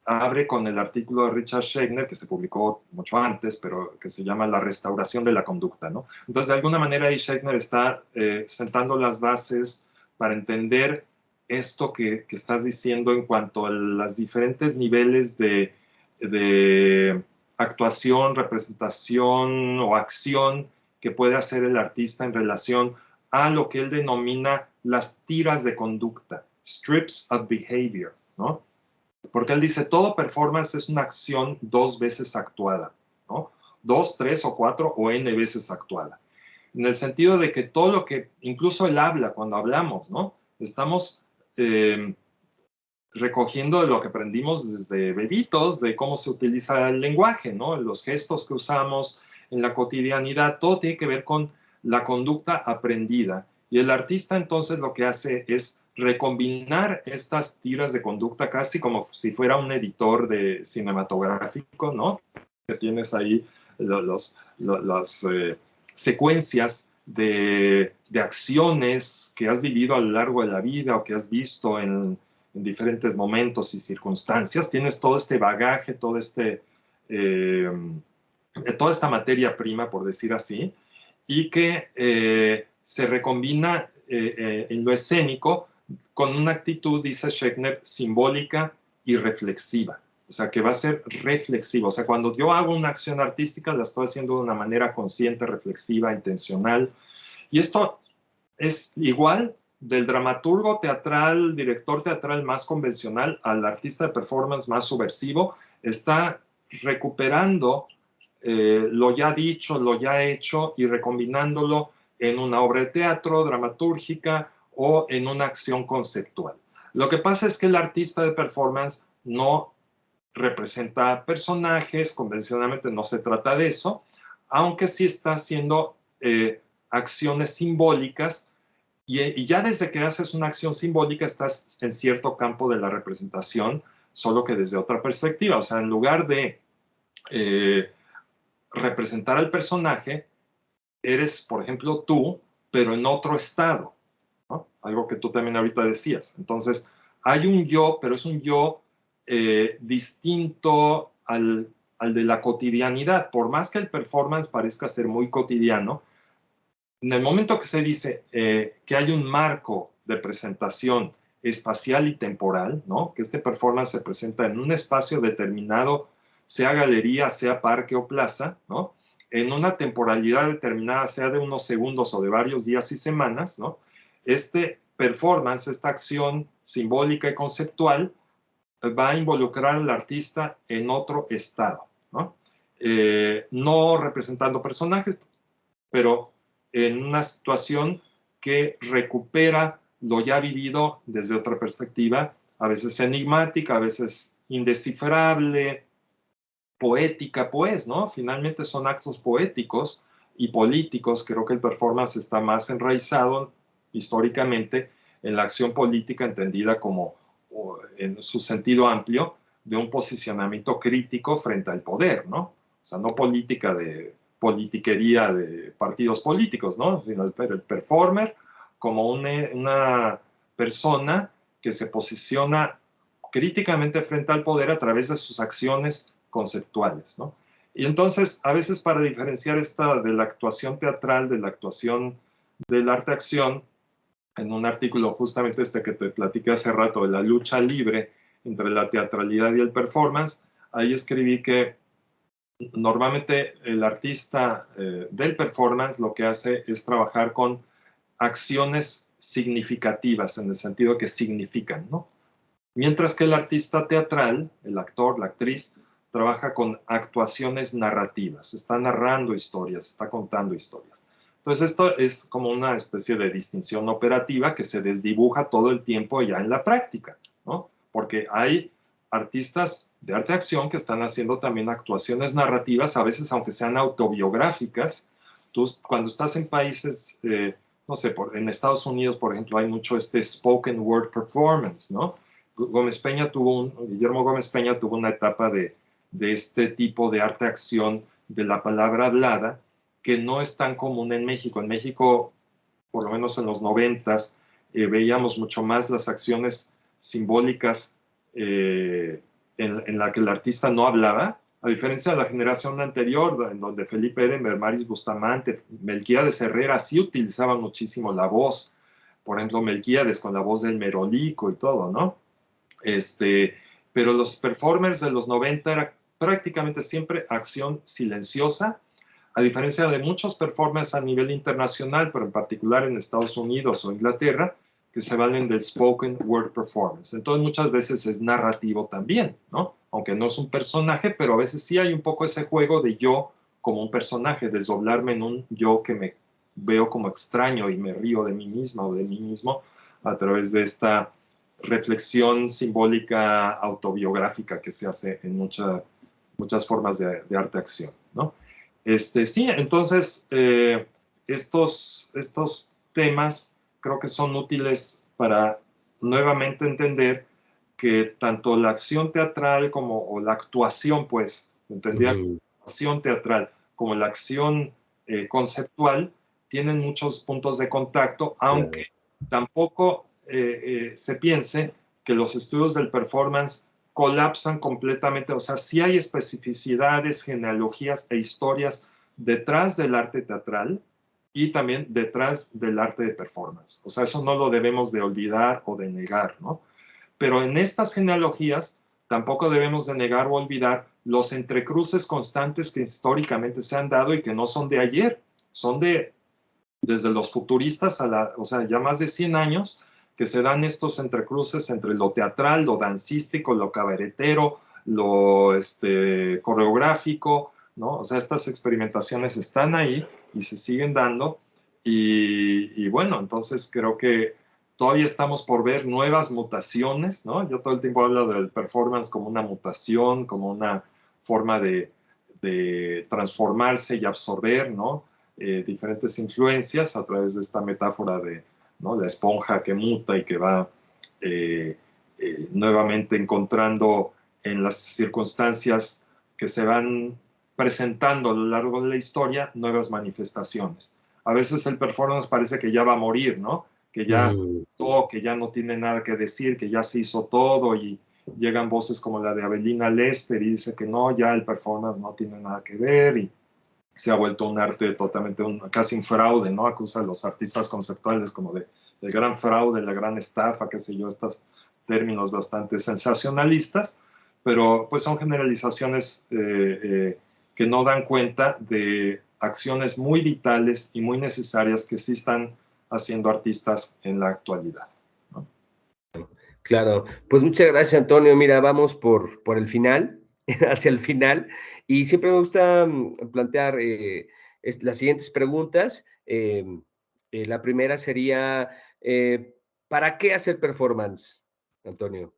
abre con el artículo de Richard Schechner, que se publicó mucho antes, pero que se llama La restauración de la conducta, ¿no? Entonces, de alguna manera ahí Schechner está sentando las bases para entender esto que estás diciendo en cuanto a los diferentes niveles de actuación, representación o acción que puede hacer el artista en relación a lo que él denomina las tiras de conducta, strips of behavior, ¿no? Porque él dice, todo performance es una acción 2 veces actuada, ¿no? 2, 3 o 4 o n veces actuada. En el sentido de que todo lo que, incluso él habla cuando hablamos, ¿no? Estamos recogiendo de lo que aprendimos desde bebitos, de cómo se utiliza el lenguaje, ¿no? Los gestos que usamos en la cotidianidad, todo tiene que ver con la conducta aprendida. Y el artista entonces lo que hace es recombinar estas tiras de conducta casi como si fuera un editor de cinematográfico, ¿no? Que tienes ahí las secuencias de acciones que has vivido a lo largo de la vida o que has visto en diferentes momentos y circunstancias. Tienes todo este bagaje, toda esta materia prima, por decir así, y que se recombina en lo escénico con una actitud, dice Schechner, simbólica y reflexiva. O sea, que va a ser reflexivo. O sea, cuando yo hago una acción artística, la estoy haciendo de una manera consciente, reflexiva, intencional. Y esto es igual del dramaturgo teatral, director teatral más convencional al artista de performance más subversivo. Está recuperando lo ya dicho, lo ya hecho y recombinándolo en una obra de teatro, dramatúrgica o en una acción conceptual. Lo que pasa es que el artista de performance no representa personajes, convencionalmente no se trata de eso, aunque sí está haciendo acciones simbólicas y ya desde que haces una acción simbólica estás en cierto campo de la representación, solo que desde otra perspectiva. O sea, en lugar de representar al personaje, eres, por ejemplo, tú, pero en otro estado, ¿no? Algo que tú también ahorita decías. Entonces, hay un yo, pero es un yo distinto al de la cotidianidad. Por más que el performance parezca ser muy cotidiano, en el momento que se dice que hay un marco de presentación espacial y temporal, ¿no? Que este performance se presenta en un espacio determinado, sea galería, sea parque o plaza, ¿no? En una temporalidad determinada, sea de unos segundos o de varios días y semanas, ¿no? Este performance, esta acción simbólica y conceptual, va a involucrar al artista en otro estado, ¿no? No representando personajes, pero en una situación que recupera lo ya vivido desde otra perspectiva, a veces enigmática, a veces indescifrable, poética, pues, ¿no? Finalmente son actos poéticos y políticos. Creo que el performance está más enraizado históricamente en la acción política entendida como, en su sentido amplio, de un posicionamiento crítico frente al poder, ¿no? O sea, no política de politiquería de partidos políticos, ¿no? Sino el performer como una persona que se posiciona críticamente frente al poder a través de sus acciones conceptuales, ¿no? Y entonces, a veces para diferenciar esta de la actuación teatral, de la actuación del arte-acción, en un artículo justamente este que te platiqué hace rato, de la lucha libre entre la teatralidad y el performance, ahí escribí que normalmente el artista del performance lo que hace es trabajar con acciones significativas, en el sentido que significan, ¿no? Mientras que el artista teatral, el actor, la actriz, trabaja con actuaciones narrativas, está narrando historias, está contando historias. Entonces esto es como una especie de distinción operativa que se desdibuja todo el tiempo ya en la práctica, ¿no? Porque hay artistas de arte-acción que están haciendo también actuaciones narrativas, a veces aunque sean autobiográficas. Tú, cuando estás en países, no sé, en Estados Unidos, por ejemplo, hay mucho spoken word performance, ¿no? Guillermo Gómez Peña tuvo una etapa de este tipo de arte-acción de la palabra hablada, que no es tan común en México. En México, por lo menos en los 90s, veíamos mucho más las acciones simbólicas en la que el artista no hablaba, a diferencia de la generación anterior, en donde Felipe Ehrenberg, Maris Bustamante, Melquiades Herrera sí utilizaban muchísimo la voz por ejemplo, Melquíades con la voz del Merolico y todo, ¿no? Pero los performers de los 90 era prácticamente siempre acción silenciosa, a diferencia de muchos performers a nivel internacional, pero en particular en Estados Unidos o Inglaterra, que se valen del spoken word performance. Entonces muchas veces es narrativo también, ¿no? Aunque no es un personaje, pero a veces sí hay un poco ese juego de yo como un personaje, desdoblarme en un yo que me veo como extraño y me río de mí misma o de mí mismo a través de esta reflexión simbólica autobiográfica que se hace en muchas formas de arte-acción, ¿no? Sí, entonces estos temas creo que son útiles para nuevamente entender que tanto la acción teatral como o la actuación, pues, entendía la acción teatral como la acción conceptual tienen muchos puntos de contacto, aunque tampoco se piense que los estudios del performance colapsan completamente, o sea, sí hay especificidades, genealogías e historias detrás del arte teatral y también detrás del arte de performance. O sea, eso no lo debemos de olvidar o de negar, ¿no? Pero en estas genealogías tampoco debemos de negar o olvidar los entrecruces constantes que históricamente se han dado y que no son de ayer, son desde los futuristas o sea, ya más de 100 años, que se dan estos entrecruces entre lo teatral, lo dancístico, lo cabaretero, lo coreográfico, ¿no? O sea, estas experimentaciones están ahí y se siguen dando. Y bueno, entonces creo que todavía estamos por ver nuevas mutaciones, ¿no? Yo todo el tiempo hablo del performance como una mutación, como una forma de transformarse y absorber, ¿no? Diferentes influencias a través de esta metáfora de, ¿no?, la esponja que muta y que va nuevamente encontrando en las circunstancias que se van presentando a lo largo de la historia nuevas manifestaciones. A veces el performance parece que ya va a morir, ¿no? Que ya todo, que ya no tiene nada que decir, que ya se hizo todo y llegan voces como la de Avelina Lesper y dice que no, ya el performance no tiene nada que ver y se ha vuelto un arte totalmente, casi un fraude, ¿no? Acusa a los artistas conceptuales como del gran fraude, la gran estafa, qué sé yo, estos términos bastante sensacionalistas, pero pues son generalizaciones que no dan cuenta de acciones muy vitales y muy necesarias que sí están haciendo artistas en la actualidad, ¿no? Claro, pues muchas gracias, Antonio. Mira, vamos por el final, hacia el final, y siempre me gusta plantear las siguientes preguntas. La primera sería, ¿para qué hacer performance, Antonio?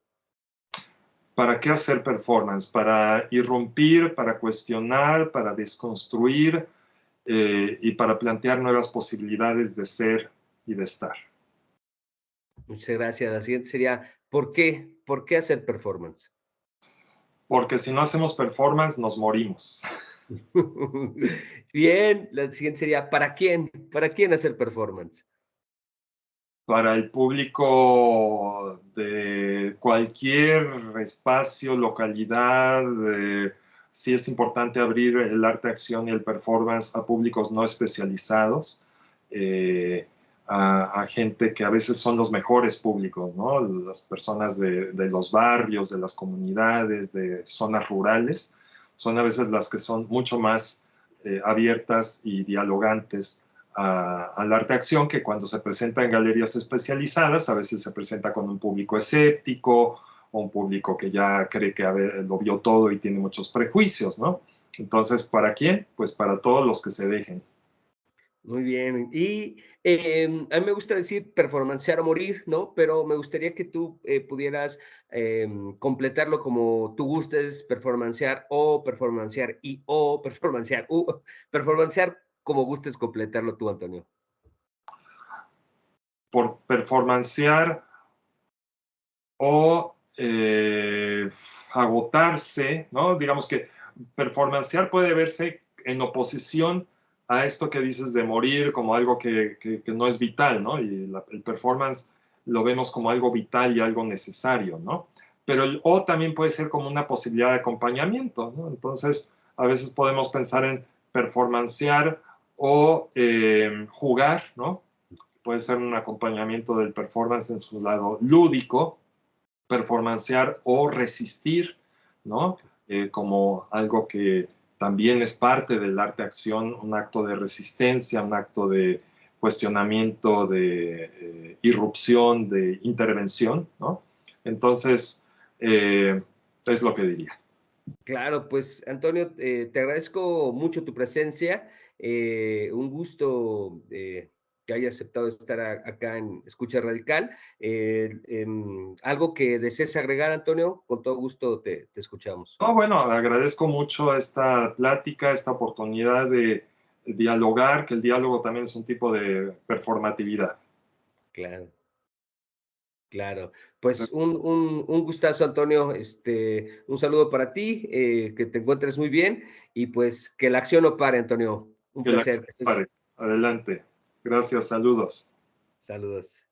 ¿Para qué hacer performance? Para irrumpir, para cuestionar, para desconstruir y para plantear nuevas posibilidades de ser y de estar. Muchas gracias. La siguiente sería, ¿por qué? ¿Por qué hacer performance? Porque si no hacemos performance, nos morimos. Bien, la siguiente sería, ¿para quién? ¿Para quién hacer performance? Para el público de cualquier espacio, localidad, sí es importante abrir el arte-acción y el performance a públicos no especializados, a gente que a veces son los mejores públicos, ¿no? Las personas de los barrios, de las comunidades, de zonas rurales, son a veces las que son mucho más abiertas y dialogantes al arte-acción, que cuando se presenta en galerías especializadas, a veces se presenta con un público escéptico o un público que ya cree que lo vio todo y tiene muchos prejuicios, ¿no? Entonces, ¿para quién? Pues para todos los que se dejen. Muy bien. Y a mí me gusta decir performancear o morir, ¿no? Pero me gustaría que tú pudieras completarlo como tú gustes, performancear o performancear y o performancear, performancear como gustes completarlo tú, Antonio. Por performancear o agotarse, ¿no? Digamos que performancear puede verse en oposición a esto que dices de morir como algo que no es vital, ¿no? Y el performance lo vemos como algo vital y algo necesario, ¿no? Pero el o también puede ser como una posibilidad de acompañamiento, ¿no? Entonces, a veces podemos pensar en performancear o jugar, ¿no? puede ser un acompañamiento del performance en su lado lúdico, performancear o resistir, ¿no? Como algo que también es parte del arte-acción, un acto de resistencia, un acto de cuestionamiento, de irrupción, de intervención, ¿no? Entonces, es lo que diría. Claro, pues Antonio, te agradezco mucho tu presencia. Un gusto que hayas aceptado estar acá en Escucha Radical. ¿Algo que desees agregar, Antonio? Con todo gusto te escuchamos. No, bueno, agradezco mucho esta plática, esta oportunidad de dialogar, que el diálogo también es un tipo de performatividad. Claro, claro. Pues un gustazo, Antonio. Un saludo para ti, que te encuentres muy bien y pues que la acción no pare, Antonio. Un Que la placer. acción pare. Adelante. Gracias, saludos. Saludos.